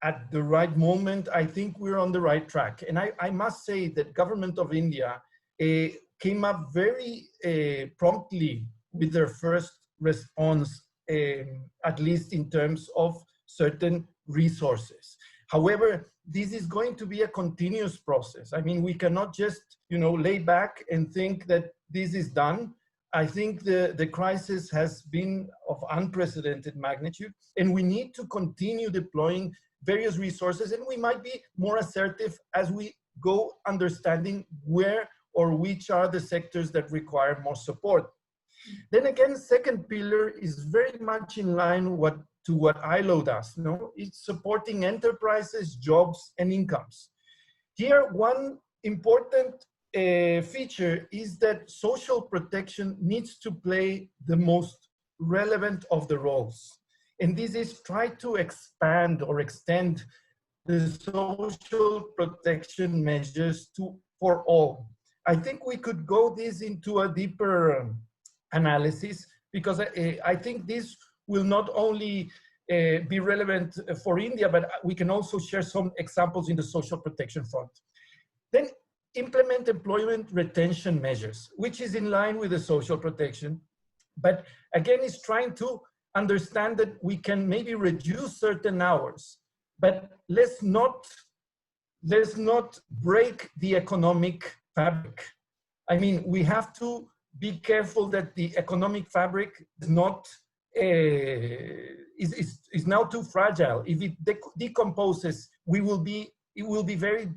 at the right moment, I think we're on the right track. And I must say that government of India came up very promptly with their first response, at least in terms of certain resources. However, this is going to be a continuous process. I mean, we cannot just, lay back and think that this is done. I think the crisis has been of unprecedented magnitude, and we need to continue deploying various resources, and we might be more assertive as we go understanding where or which are the sectors that require more support. Then again, second pillar is very much in line to what ILO does. It's supporting enterprises, jobs, and incomes. Here, one important feature is that social protection needs to play the most relevant of the roles. And this is try to expand or extend the social protection measures for all. I think we could go this into a deeper analysis, because I think this will not only be relevant for India, but we can also share some examples in the social protection front. Then implement employment retention measures, which is in line with the social protection, but again, is trying to understand that we can maybe reduce certain hours, but let's not break the economic fabric. I mean, we have to be careful that the economic fabric is not is now too fragile. If it decomposes, it will be very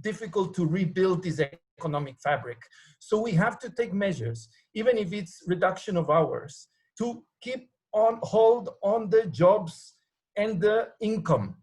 difficult to rebuild this economic fabric. So we have to take measures, even if it's reduction of hours, to keep on hold on the jobs and the income.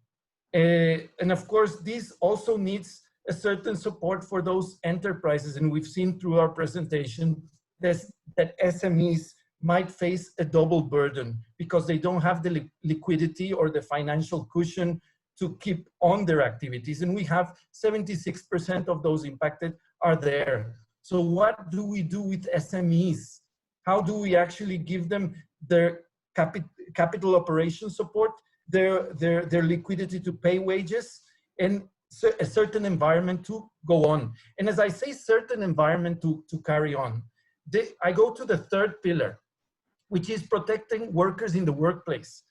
And of course, this also needs a certain support for those enterprises. And we've seen through our presentation that SMEs might face a double burden because they don't have the liquidity or the financial cushion to keep on their activities. And we have 76% of those impacted are there. So what do we do with SMEs? How do we actually give them their capital operation support, their liquidity to pay wages, and a certain environment to go on? And as I say, certain environment to carry on, I go to the third pillar, which is protecting workers in the workplace.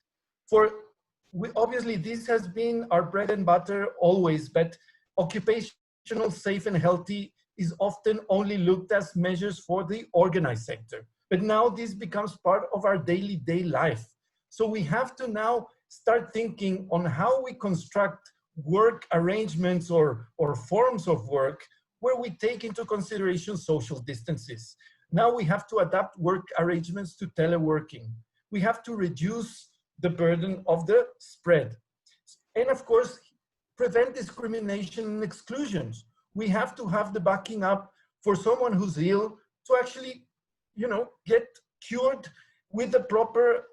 Obviously, this has been our bread and butter always, but occupational safe and healthy is often only looked as measures for the organized sector. But now this becomes part of our daily life. So we have to now start thinking on how we construct work arrangements or forms of work where we take into consideration social distances. Now we have to adapt work arrangements to teleworking. We have to reduce the burden of the spread. And of course, prevent discrimination and exclusions. We have to have the backing up for someone who's ill to actually, get cured with the proper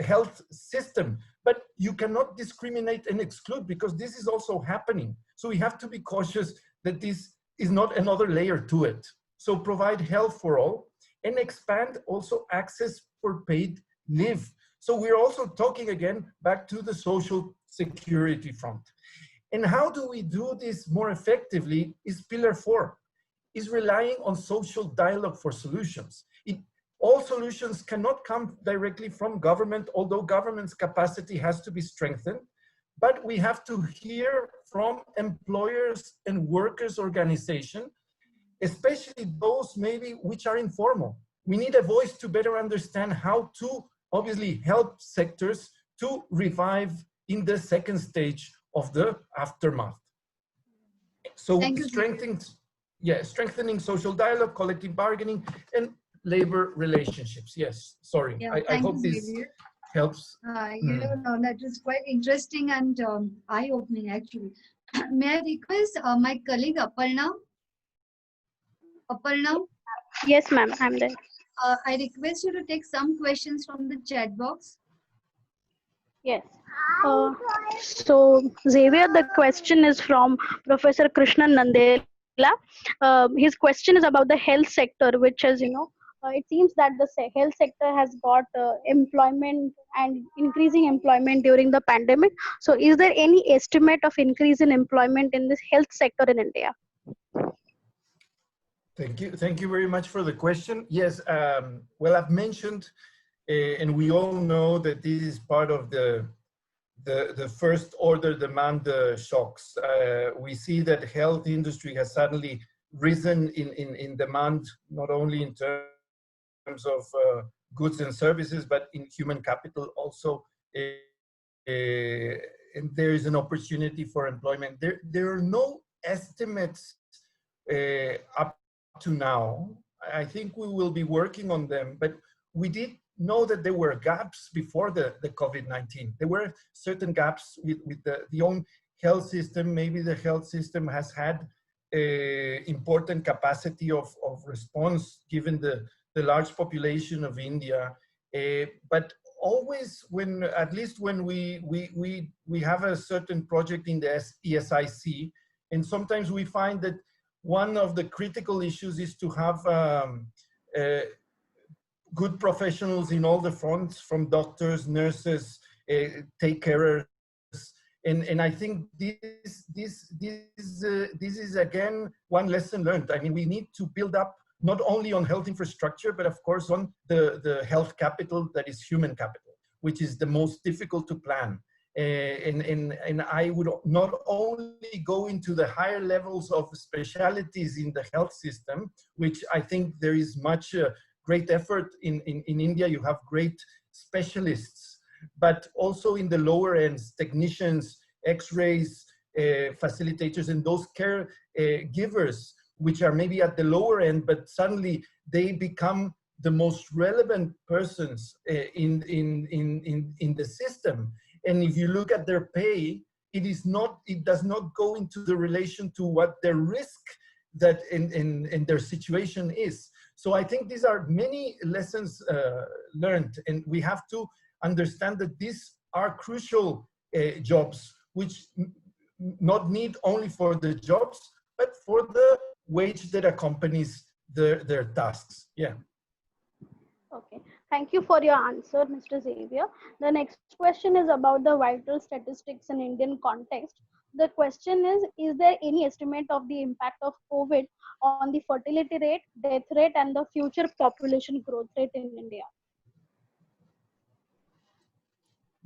health system. But you cannot discriminate and exclude, because this is also happening. So we have to be cautious that this is not another layer to it. So provide health for all and expand also access for paid leave. So we're also talking again back to the social security front. And how do we do this more effectively is pillar 4, is relying on social dialogue for solutions. All solutions cannot come directly from government, although government's capacity has to be strengthened, but we have to hear from employers and workers' organization, especially those maybe which are informal. We need a voice to better understand how to obviously help sectors to revive in the second stage of the aftermath. So strengthening social dialogue, collective bargaining, and labor relationships. Yes, sorry. Yeah, I hope this helps. That is quite interesting and eye-opening actually. May I request my colleague Aparna? Yes, ma'am, I'm there. I request you to take some questions from the chat box. Yes. So Xavier, the question is from Professor Krishnan Nandela. His question is about the health sector, which is, it seems that the health sector has got employment and increasing employment during the pandemic. So is there any estimate of increase in employment in this health sector in India? Thank you very much for the question. Yes, well, I've mentioned, and we all know that this is part of the first order demand shocks. We see that health industry has suddenly risen in demand, not only in terms of goods and services, but in human capital also. And there is an opportunity for employment. There are no estimates up to now. I think we will be working on them, but we did know that there were gaps before the COVID-19. There were certain gaps with the own health system. Maybe the health system has had important capacity of response given the large population of India. But always when, at least when we have a certain project in the ESIC, and sometimes we find that one of the critical issues is to have good professionals in all the fronts, from doctors, nurses, take carers. And I think this is again one lesson learned. I mean, we need to build up not only on health infrastructure, but of course on the health capital that is human capital, which is the most difficult to plan. And I would not only go into the higher levels of specialties in the health system, which I think there is much great effort in India. You have great specialists, but also in the lower ends, technicians, x-rays, facilitators, and those care givers, which are maybe at the lower end, but suddenly they become the most relevant persons in the system. And if you look at their pay, it does not go into the relation to what their risk that in their situation is. So I think these are many lessons learned, and we have to understand that these are crucial jobs, which not need only for the jobs, but for the wage that accompanies their tasks. Yeah. Okay, thank you for your answer, Mr. Xavier. The next question is about the vital statistics in Indian context. The question is there any estimate of the impact of COVID on the fertility rate, death rate, and the future population growth rate in India?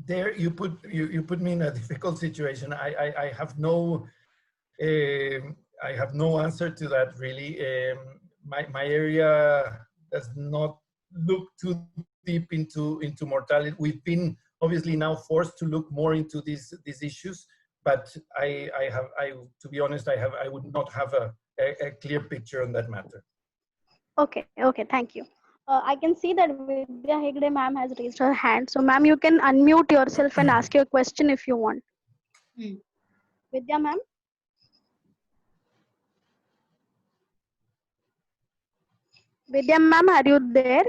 There you put me in a difficult situation. I have no answer to that really. My area does not look too deep into mortality. We've been obviously now forced to look more into these issues, but to be honest, I would not have a clear picture on that matter. Okay, thank you. I can see that Vidya Hegde ma'am has raised her hand. So ma'am, you can unmute yourself and ask your question if you want. Vidya ma'am? Vidya ma'am, are you there?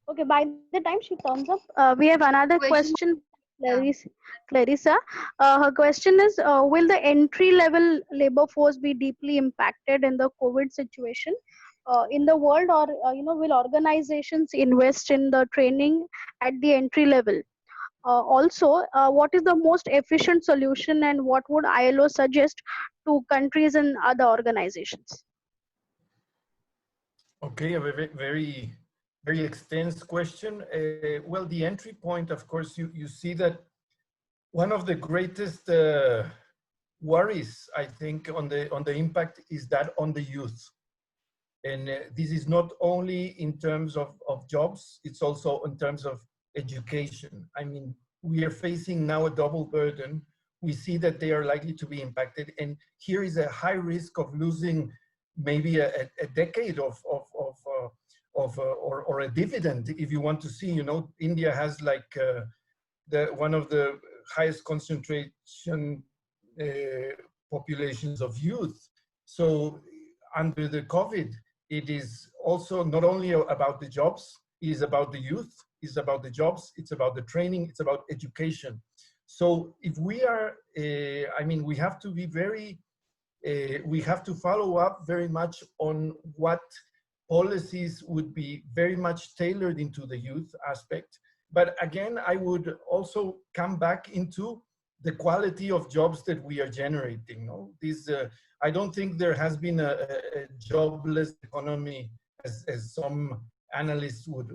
Okay, by the time she comes up, we have another question. Clarissa. Her question is, will the entry-level labor force be deeply impacted in the COVID situation in the world, or will organizations invest in the training at the entry level? Also, what is the most efficient solution, and what would ILO suggest to countries and other organizations? Okay, a very extensive question. Well, the entry point, of course, you see that one of the greatest worries, I think, on the impact is that on the youth. And this is not only in terms of jobs, it's also in terms of education. I mean, we are facing now a double burden. We see that they are likely to be impacted. And here is a high risk of losing maybe a decade or a dividend, if you want to see. India has like one of the highest concentration populations of youth. So under the COVID, it is also not only about the jobs, it is about the youth, it's about the jobs, it's about the training, it's about education. So if we are, we have to be we have to follow up very much on what policies would be very much tailored into the youth aspect. But again, I would also come back into the quality of jobs that we are generating. I don't think there has been a jobless economy as some analysts would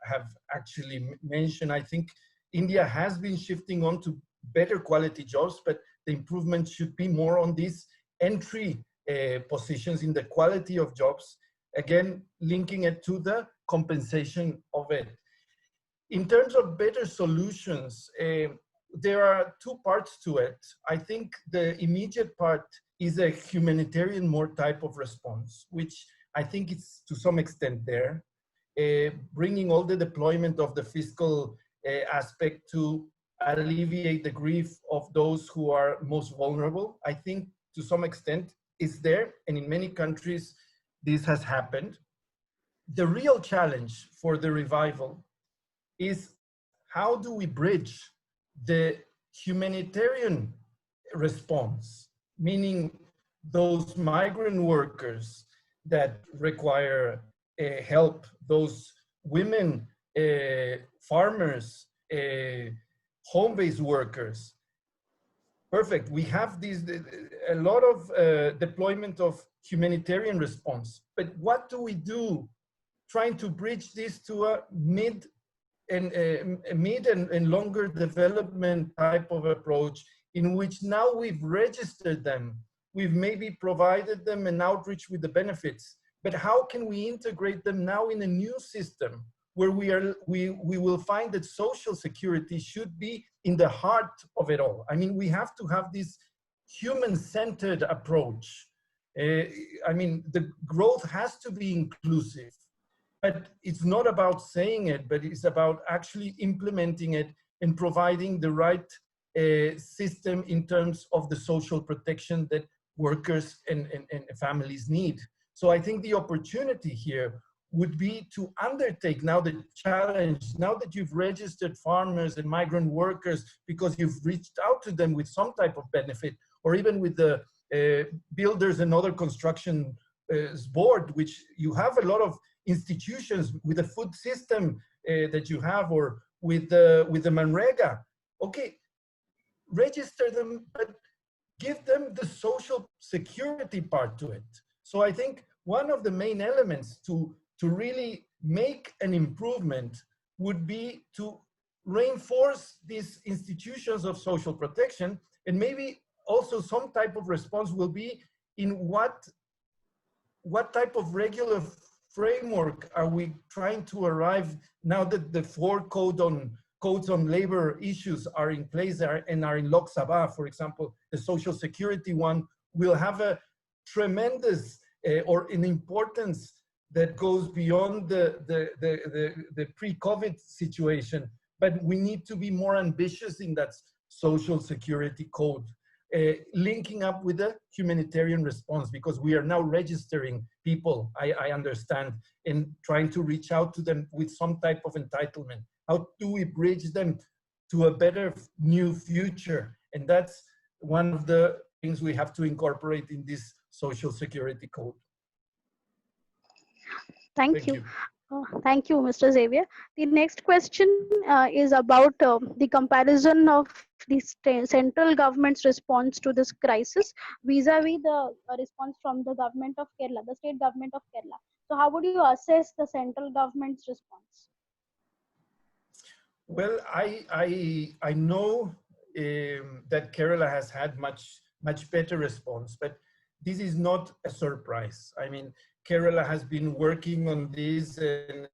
have actually mentioned. I think India has been shifting on to better quality jobs, but the improvement should be more on these entry positions in the quality of jobs, again, linking it to the compensation of it. In terms of better solutions, there are two parts to it. I think the immediate part is a humanitarian more type of response, which I think it's to some extent there. Bringing all the deployment of the fiscal aspect to alleviate the grief of those who are most vulnerable. I think to some extent is there, and in many countries this has happened. The real challenge for the revival is how do we bridge the humanitarian response, meaning those migrant workers that require help, those women, farmers, home-based workers. Perfect. We have these a lot of deployment of humanitarian response, but what do we do trying to bridge this to a mid and longer development type of approach, in which now we've registered them, we've maybe provided them an outreach with the benefits, but how can we integrate them now in a new system where we will find that social security should be in the heart of it all? I mean, we have to have this human-centered approach. I mean, the growth has to be inclusive, but it's not about saying it, but it's about actually implementing it and providing the right system in terms of the social protection that workers and families need. So I think the opportunity here would be to undertake now the challenge, now that you've registered farmers and migrant workers because you've reached out to them with some type of benefit, or even with the builders and other construction board, which you have a lot of institutions with the food system that you have, or with the Manrega. Okay, register them, but give them the social security part to it. So I think one of the main elements to really make an improvement would be to reinforce these institutions of social protection, and maybe also some type of response will be in what type of regular framework are we trying to arrive now that the four codes on labor issues are in place and are in Lok Sabha. For example, the social security one will have a tremendous or an importance that goes beyond the pre-COVID situation, but we need to be more ambitious in that social security code, linking up with the humanitarian response, because we are now registering people, I understand, and trying to reach out to them with some type of entitlement. How do we bridge them to a better new future? And that's one of the things we have to incorporate in this social security code. Thank you. Thank you, Mr. Xavier. The next question is about the comparison of the central government's response to this crisis vis-a-vis the response from the government of Kerala, the state government of Kerala. So how would you assess the central government's response? Well, I know that Kerala has had much better response, but this is not a surprise. I mean, Kerala has been working on this and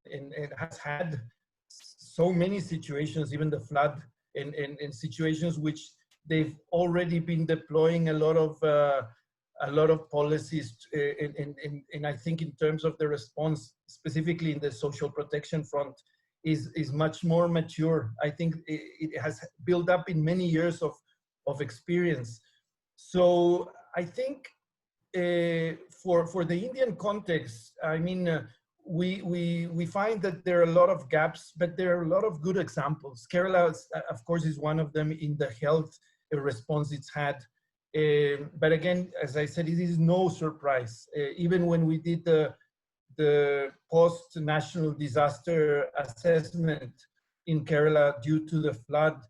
has had so many situations, even the flood, and situations which they've already been deploying a lot of policies. And I think in terms of the response, specifically in the social protection front, is much more mature. I think it has built up in many years of experience. So I think for the Indian context, I mean, we find that there are a lot of gaps, but there are a lot of good examples. Kerala, of course, is one of them in the health response it's had. But again, as I said, it is no surprise. Even when we did the post-national disaster assessment in Kerala due to the flood,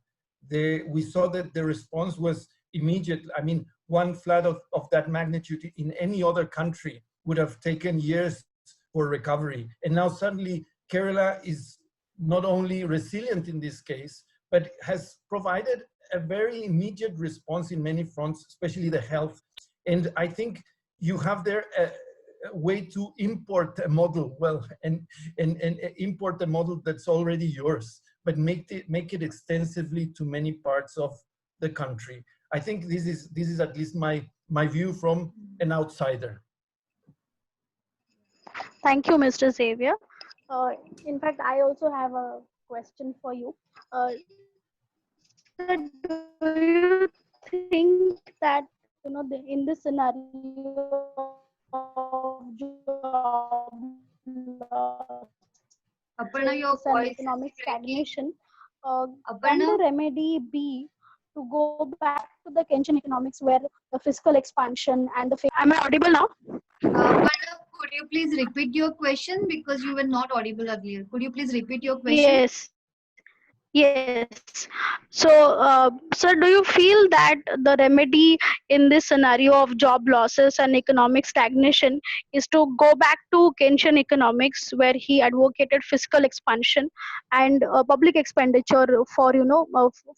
we saw that the response was immediate. I mean, one flood of that magnitude in any other country would have taken years for recovery. And now suddenly Kerala is not only resilient in this case, but has provided a very immediate response in many fronts, especially the health. And I think you have there a way to import a model, well, and import a model that's already yours, but make it extensively to many parts of the country. I think this is at least my view from an outsider. Thank you, Mr. Xavier. In fact, I also have a question for you. do you think that in this scenario of job Aparna, losses your and voice is economic breaking. stagnation, can Aparna, the remedy be to go back to the Keynesian economics where the fiscal expansion and the am I audible now? Aparna, could you please repeat your question because you were not audible earlier? Could you please repeat your question? Yes. So, sir, do you feel that the remedy in this scenario of job losses and economic stagnation is to go back to Keynesian economics, where he advocated fiscal expansion and public expenditure for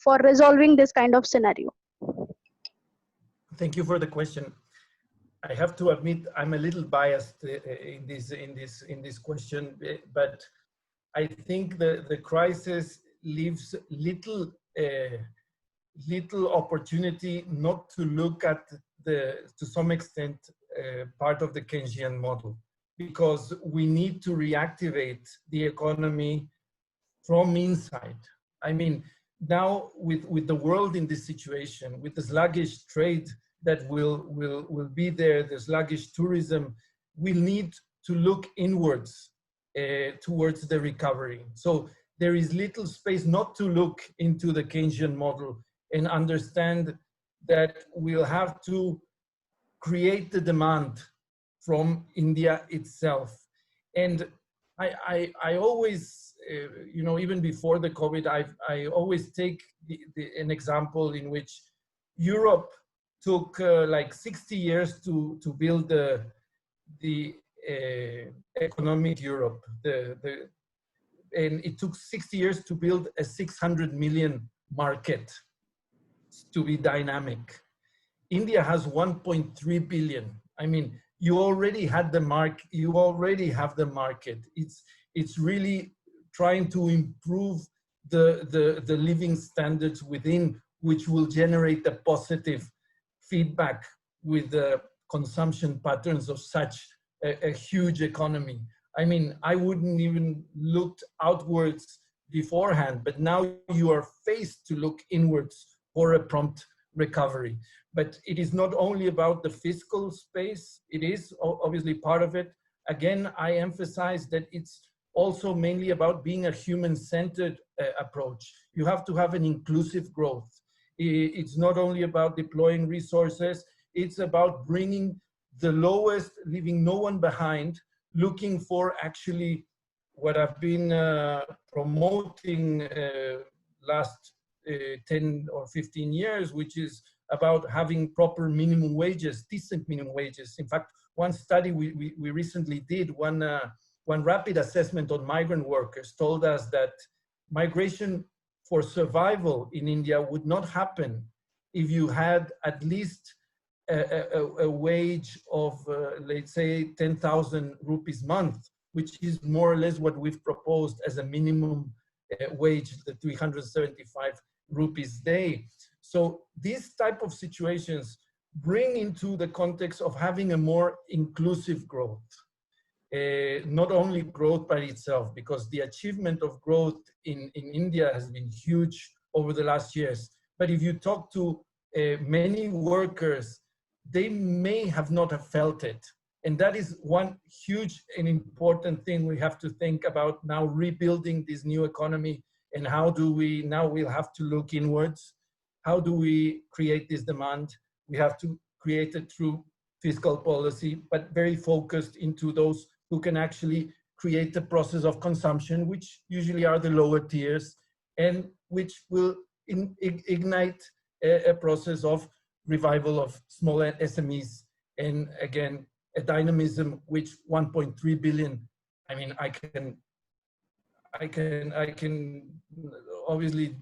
for resolving this kind of scenario? Thank you for the question. I have to admit I'm a little biased in this question, but I think the crisis leaves little opportunity not to look at to some extent part of the Keynesian model, because we need to reactivate the economy from inside. I mean, now with the world in this situation, with the sluggish trade that will be there, the sluggish tourism, we need to look inwards towards the recovery. So there is little space not to look into the Keynesian model and understand that we'll have to create the demand from India itself. And I always, even before the COVID, I always take an example in which Europe took like 60 years to build the economic Europe. And it took 60 years to build a 600 million market to be dynamic. India has 1.3 billion. I mean, you already had the mark. You already have the market. It's really trying to improve the living standards within, which will generate a positive feedback with the consumption patterns of such a huge economy. I mean, I wouldn't even looked outwards beforehand, but now you are faced to look inwards for a prompt recovery. But it is not only about the fiscal space, it is obviously part of it. Again, I emphasize that it's also mainly about being a human-centered approach. You have to have an inclusive growth. It's not only about deploying resources, it's about bringing the lowest, leaving no one behind, looking for actually what I've been promoting last 10 or 15 years, which is about having proper minimum wages, decent minimum wages. In fact, one study we recently did, one rapid assessment on migrant workers told us that migration for survival in India would not happen if you had at least a wage of, let's say, 10,000 rupees a month, which is more or less what we've proposed as a minimum wage, the 375 rupees a day. So these type of situations bring into the context of having a more inclusive growth. Not only growth by itself, because the achievement of growth in India has been huge over the last years. But if you talk to many workers, they may have not have felt it. And that is one huge and important thing we have to think about now, rebuilding this new economy. And how do we, now we'll have to look inwards. How do we create this demand? We have to create it through fiscal policy, but very focused into those who can actually create the process of consumption, which usually are the lower tiers, and which will ignite a process of revival of small SMEs. And again, a dynamism which 1.3 billion, I mean, I can obviously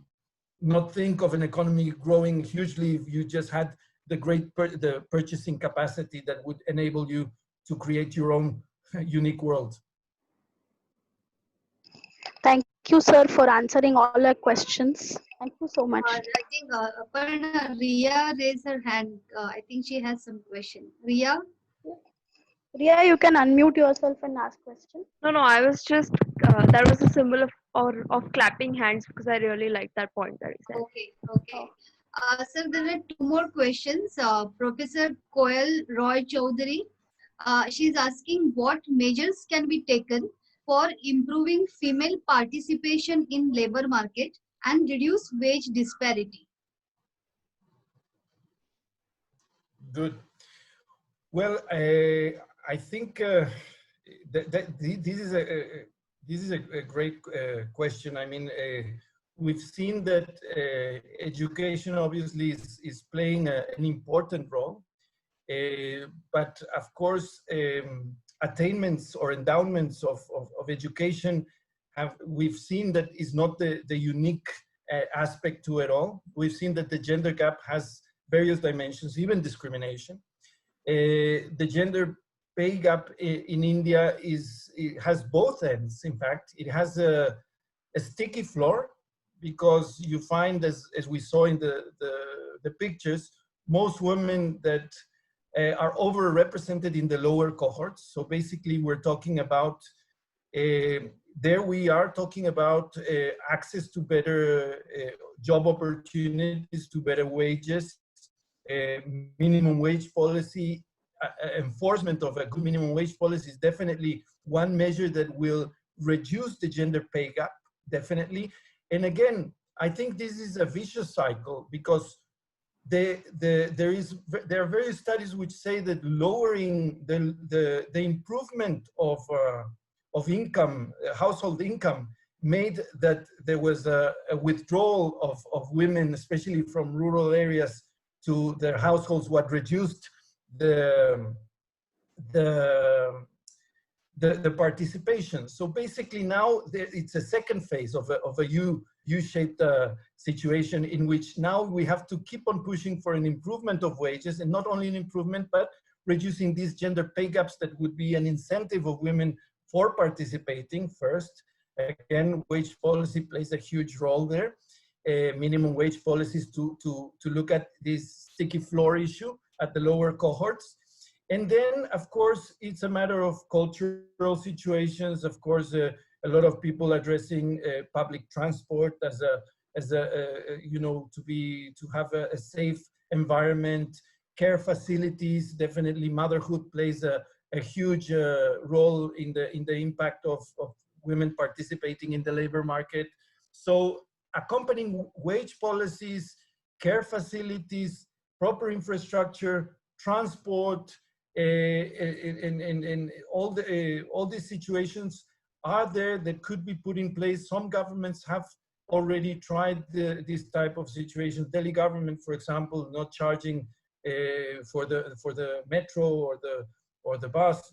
not think of an economy growing hugely if you just had the the purchasing capacity that would enable you to create your own unique world. Thank you, sir, for answering all our questions. Thank you so much. I think Aparna, Ria raised her hand. I think she has some question. Ria? Ria, you can unmute yourself and ask question. No, I was just, that was a symbol of or of clapping hands, because I really like that point that he said. Okay, okay. Sir, there are two more questions. Professor Koel Roy Chaudhary, she's asking what measures can be taken for improving female participation in labor market and reduce wage disparity. Good. Well, I think this is a great question. I mean, we've seen that education obviously is playing an important role, but of course, attainments or endowments of education we've seen that is not the unique aspect to it all. We've seen that the gender gap has various dimensions, even discrimination. The gender pay gap in India it has both ends. In fact, it has a sticky floor because you find, as we saw in the pictures, most women that are overrepresented in the lower cohorts. So basically, we're talking about there we are talking about access to better job opportunities, to better wages, minimum wage policy, enforcement of a good minimum wage policy is definitely one measure that will reduce the gender pay gap, definitely. And again, I think this is a vicious cycle because there are various studies which say that lowering the improvement of income, household income, made that there was a withdrawal of women, especially from rural areas, to their households, what reduced the participation. So basically now it's a second phase of a U-shaped situation in which now we have to keep on pushing for an improvement of wages, and not only an improvement, but reducing these gender pay gaps that would be an incentive of women for participating first. Again, wage policy plays a huge role there. Minimum wage policies to look at this sticky floor issue at the lower cohorts. And then, of course, it's a matter of cultural situations. Of course, a lot of people addressing public transport as you know, to have a safe environment. Care facilities, definitely motherhood plays a huge role in the impact of women participating in the labor market. So accompanying wage policies, care facilities, proper infrastructure, transport, and all these situations are there that could be put in place. Some governments have already tried this type of situations. Delhi government, for example, not charging for the metro or the bus,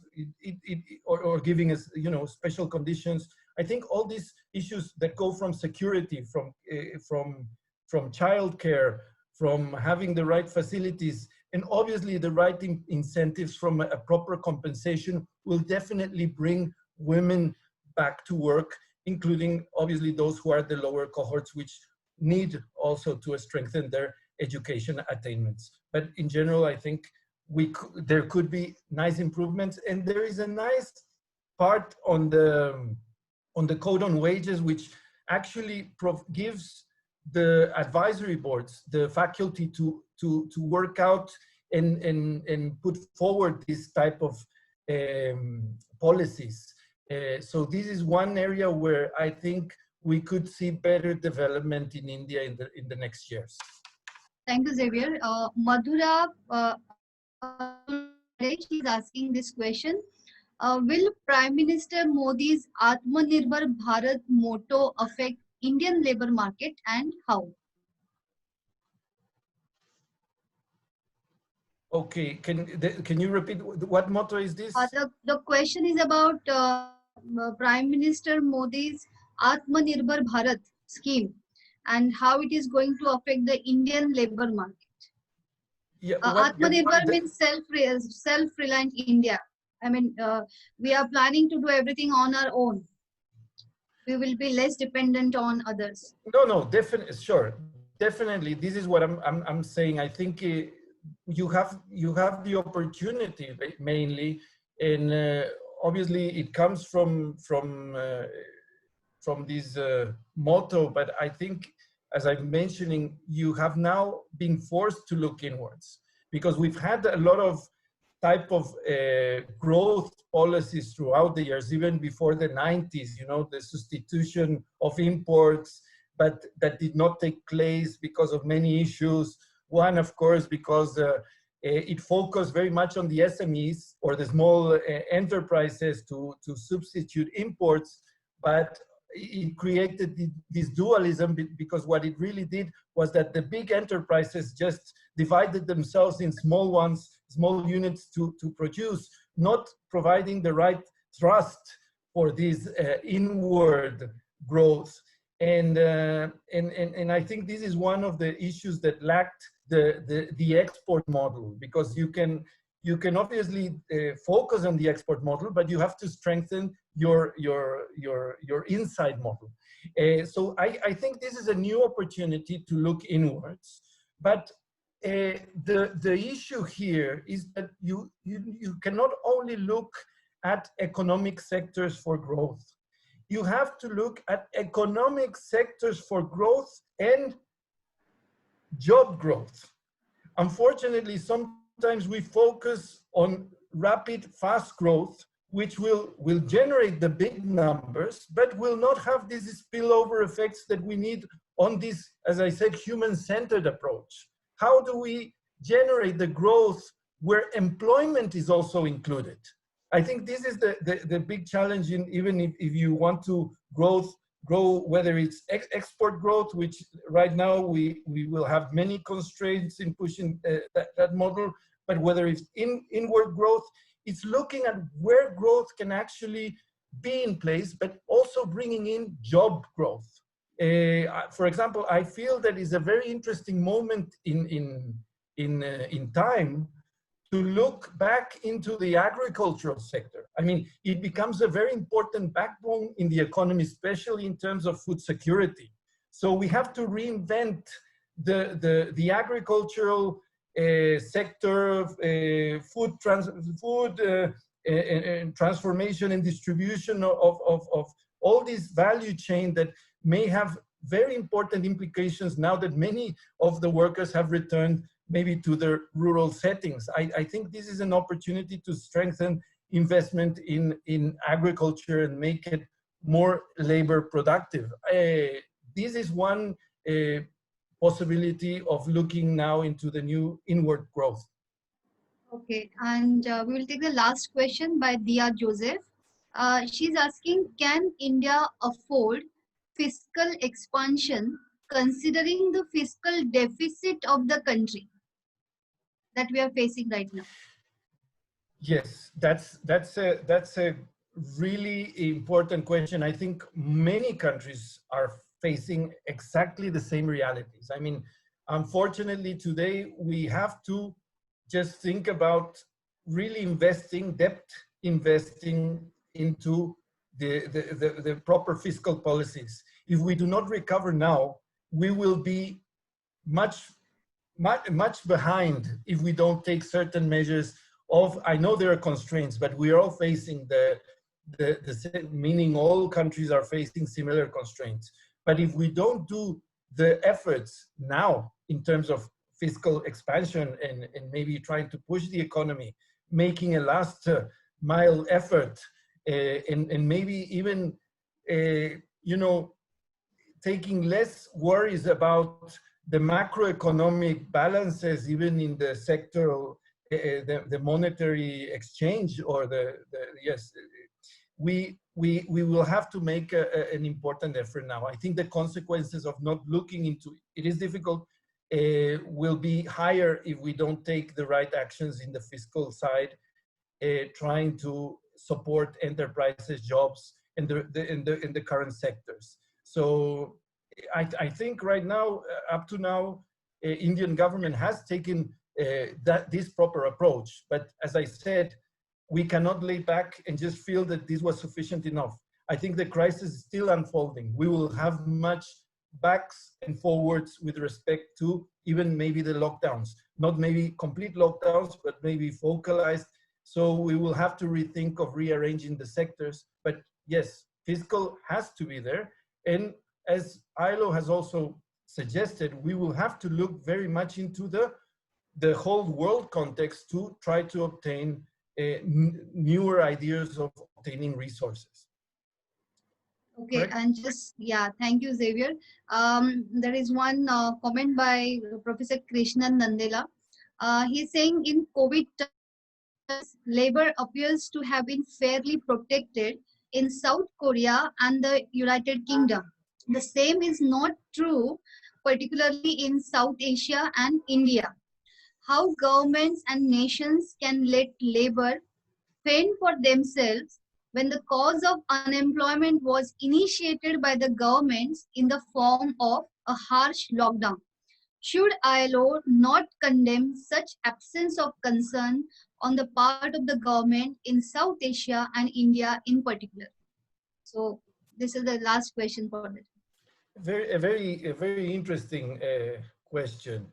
or giving us, you know, special conditions. I think all these issues that go from security, from childcare, from having the right facilities, and obviously the right incentives from a proper compensation will definitely bring women back to work, including obviously those who are the lower cohorts, which need also to strengthen their education attainments. But in general, I think there could be nice improvements, and there is a nice part on the code on wages, which actually gives the advisory boards the faculty to work out and put forward this type of policies. So this is one area where I think we could see better development in India in the next years. Thank you, Xavier. Madhura, she's asking this question. Will Prime Minister Modi's Atmanirbhar Bharat motto affect Indian labor market, and how? Okay, can you repeat what motto is this? The question is about Prime Minister Modi's Atmanirbhar Bharat scheme and how it is going to affect the Indian labor market. Yeah, Atmanirbhar means self-reliant India. I mean, we are planning to do everything on our own. We will be less dependent on others. No, definitely, sure, definitely. This is what I'm saying. I think you have the opportunity mainly, and obviously it comes from from this motto, but I think, as I'm mentioning, you have now been forced to look inwards because we've had a lot of type of growth policies throughout the years, even before the 90s, you know, the substitution of imports, but that did not take place because of many issues. One, of course, because it focused very much on the SMEs or the small enterprises to substitute imports, but it created this dualism because what it really did was that the big enterprises just divided themselves in small ones, small units to produce, not providing the right thrust for this inward growth. And I think this is one of the issues that lacked the export model, because you can obviously focus on the export model, but you have to strengthen your inside model. So I think this is a new opportunity to look inwards. But the issue here is that you cannot only look at economic sectors for growth. You have to look at economic sectors for growth and job growth. Unfortunately, sometimes we focus on rapid, fast growth, which will generate the big numbers, but will not have these spillover effects that we need on this, as I said, human-centered approach. How do we generate the growth where employment is also included? I think this is the big challenge, even if you want to grow, whether it's export growth, which right now we will have many constraints in pushing that model, but whether it's inward growth, it's looking at where growth can actually be in place, but also bringing in job growth. For example, I feel that is a very interesting moment in time to look back into the agricultural sector. I mean, it becomes a very important backbone in the economy, especially in terms of food security. So we have to reinvent the agricultural sector, food transformation and distribution of all this value chain that may have very important implications now that many of the workers have returned maybe to their rural settings. I think this is an opportunity to strengthen investment in agriculture and make it more labor productive. This is one possibility of looking now into the new inward growth. Okay, and we will take the last question by Dia Joseph. She's asking, can India afford fiscal expansion considering the fiscal deficit of the country that we are facing right now? Yes, that's a really important question. I think many countries are facing exactly the same realities. I mean, unfortunately today we have to just think about really investing into the proper fiscal policies. If we do not recover now, we will be much behind if we don't take certain measures of, I know there are constraints, but we are all facing meaning all countries are facing similar constraints. But if we don't do the efforts now in terms of fiscal expansion and maybe trying to push the economy, making a last mile effort, and maybe even, you know, taking less worries about the macroeconomic balances, even in the sectoral, the monetary exchange, or yes, we will have to make an important effort now. I think the consequences of not looking into it is difficult, will be higher if we don't take the right actions in the fiscal side, trying to support enterprises, jobs in the current sectors. So I think right now, up to now, Indian government has taken this proper approach. But as I said, we cannot lay back and just feel that this was sufficient enough. I think the crisis is still unfolding. We will have much backs and forwards with respect to even maybe the lockdowns, not maybe complete lockdowns, but maybe focalized. So we will have to rethink of rearranging the sectors. But yes, fiscal has to be there. And as ILO has also suggested, we will have to look very much into the whole world context to try to obtain newer ideas of obtaining resources. Okay, Correct? and just, yeah, thank you, Xavier. There is one comment by Professor Krishnan Nandela. He's saying in COVID times, labor appears to have been fairly protected in South Korea and the United Kingdom. The same is not true, particularly in South Asia and India. How governments and nations can let labor fend for themselves when the cause of unemployment was initiated by the governments in the form of a harsh lockdown. Should ILO not condemn such absence of concern on the part of the government in South Asia and India in particular? So this is the last question for this. A very interesting question.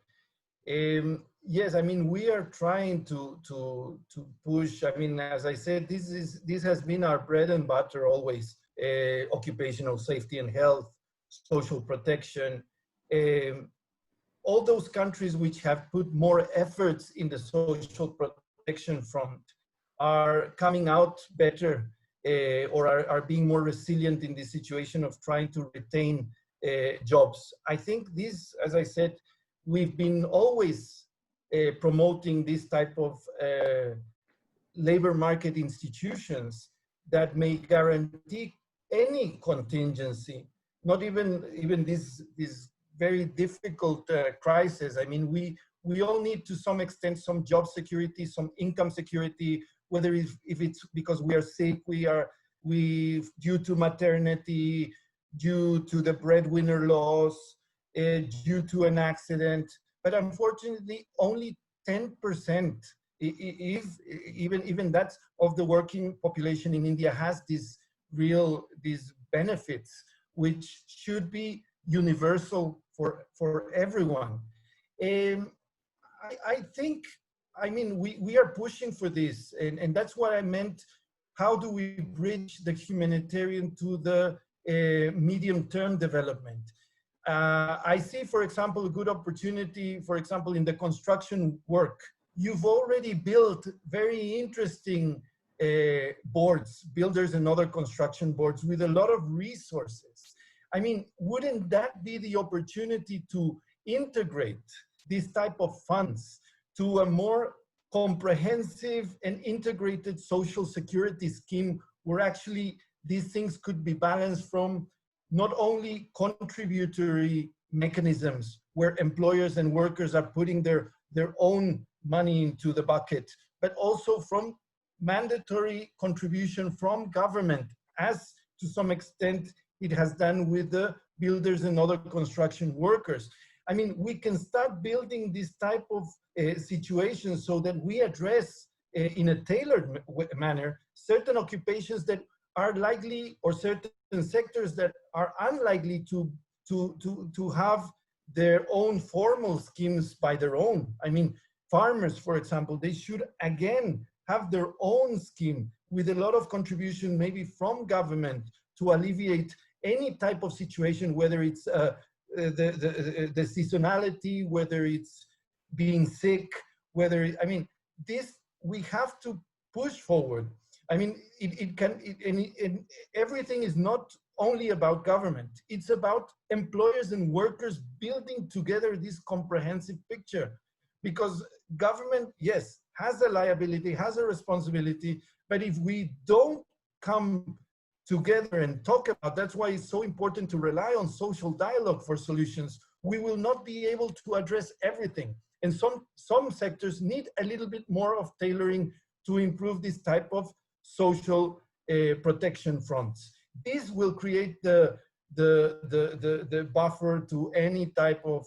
Yes, I mean, we are trying to push. I mean, as I said, this has been our bread and butter always. Occupational safety and health, social protection. All those countries which have put more efforts in the social protection front are coming out better or are being more resilient in the situation of trying to retain jobs. I think this, as I said, we've been always promoting this type of labor market institutions that may guarantee any contingency, not even this very difficult crisis. I mean, we all need to some extent some job security, some income security, whether if it's because we are sick, we due to maternity, due to the breadwinner loss, due to an accident. But unfortunately, only 10%, if even that's of the working population in India has these benefits, which should be universal for everyone. I think, I mean, we are pushing for this, and that's what I meant. How do we bridge the humanitarian to the medium-term development? I see, for example, a good opportunity, for example, in the construction work. You've already built very interesting boards, builders and other construction boards with a lot of resources. I mean, wouldn't that be the opportunity to integrate this type of funds to a more comprehensive and integrated social security scheme where actually these things could be balanced from not only contributory mechanisms where employers and workers are putting their own money into the bucket, but also from mandatory contribution from government, as to some extent it has done with the builders and other construction workers. I mean, we can start building this type of situations so that we address in a tailored manner certain occupations that are likely, or certain sectors that are unlikely to have their own formal schemes by their own. I mean, farmers, for example, they should again have their own scheme with a lot of contribution maybe from government to alleviate any type of situation, whether it's the seasonality, whether it's being sick, I mean, this, we have to push forward. I mean, everything is not only about government. It's about employers and workers building together this comprehensive picture. Because government, yes, has a liability, has a responsibility, but if we don't come together and talk about, that's why it's so important to rely on social dialogue for solutions, we will not be able to address everything. And some sectors need a little bit more of tailoring to improve this type of social protection fronts. This will create the buffer to any type of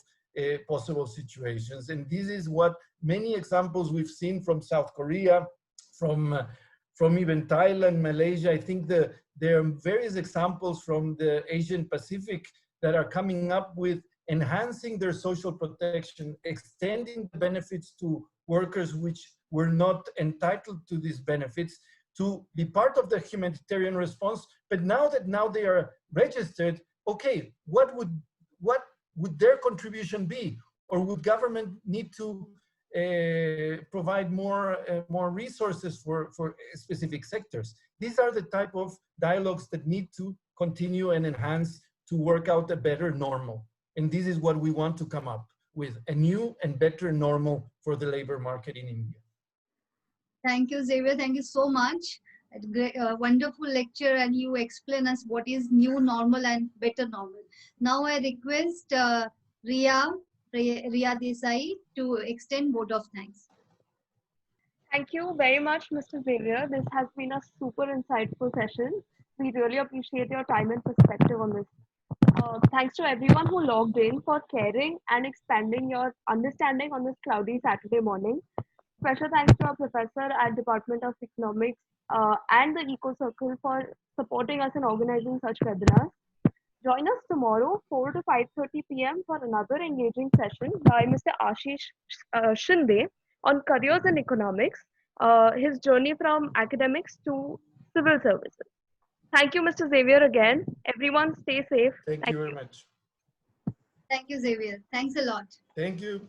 possible situations. And this is what many examples we've seen from South Korea, from even Thailand, Malaysia. I think there are various examples from the Asian Pacific that are coming up with enhancing their social protection, extending the benefits to workers which were not entitled to these benefits, to be part of the humanitarian response. But now they are registered, okay, what would their contribution be? Or would government need to provide more resources for specific sectors? These are the type of dialogues that need to continue and enhance to work out a better normal. And this is what we want to come up with, a new and better normal for the labor market in India. Thank you, Xavier. Thank you so much. A great, wonderful lecture, and you explain us what is new normal and better normal. Now I request Ria Desai to extend vote of thanks. Thank you very much, Mr. Xavier. This has been a super insightful session. We really appreciate your time and perspective on this. Thanks to everyone who logged in for caring and expanding your understanding on this cloudy Saturday morning. Special thanks to our professor at Department of Economics and the Eco Circle for supporting us in organizing such webinars. Join us tomorrow, 4 to 5:30 p.m. for another engaging session by Mr. Ashish Shinde on careers in economics, his journey from academics to civil services. Thank you, Mr. Xavier, again. Everyone stay safe. Thank you very much. Thank you, Xavier. Thanks a lot. Thank you.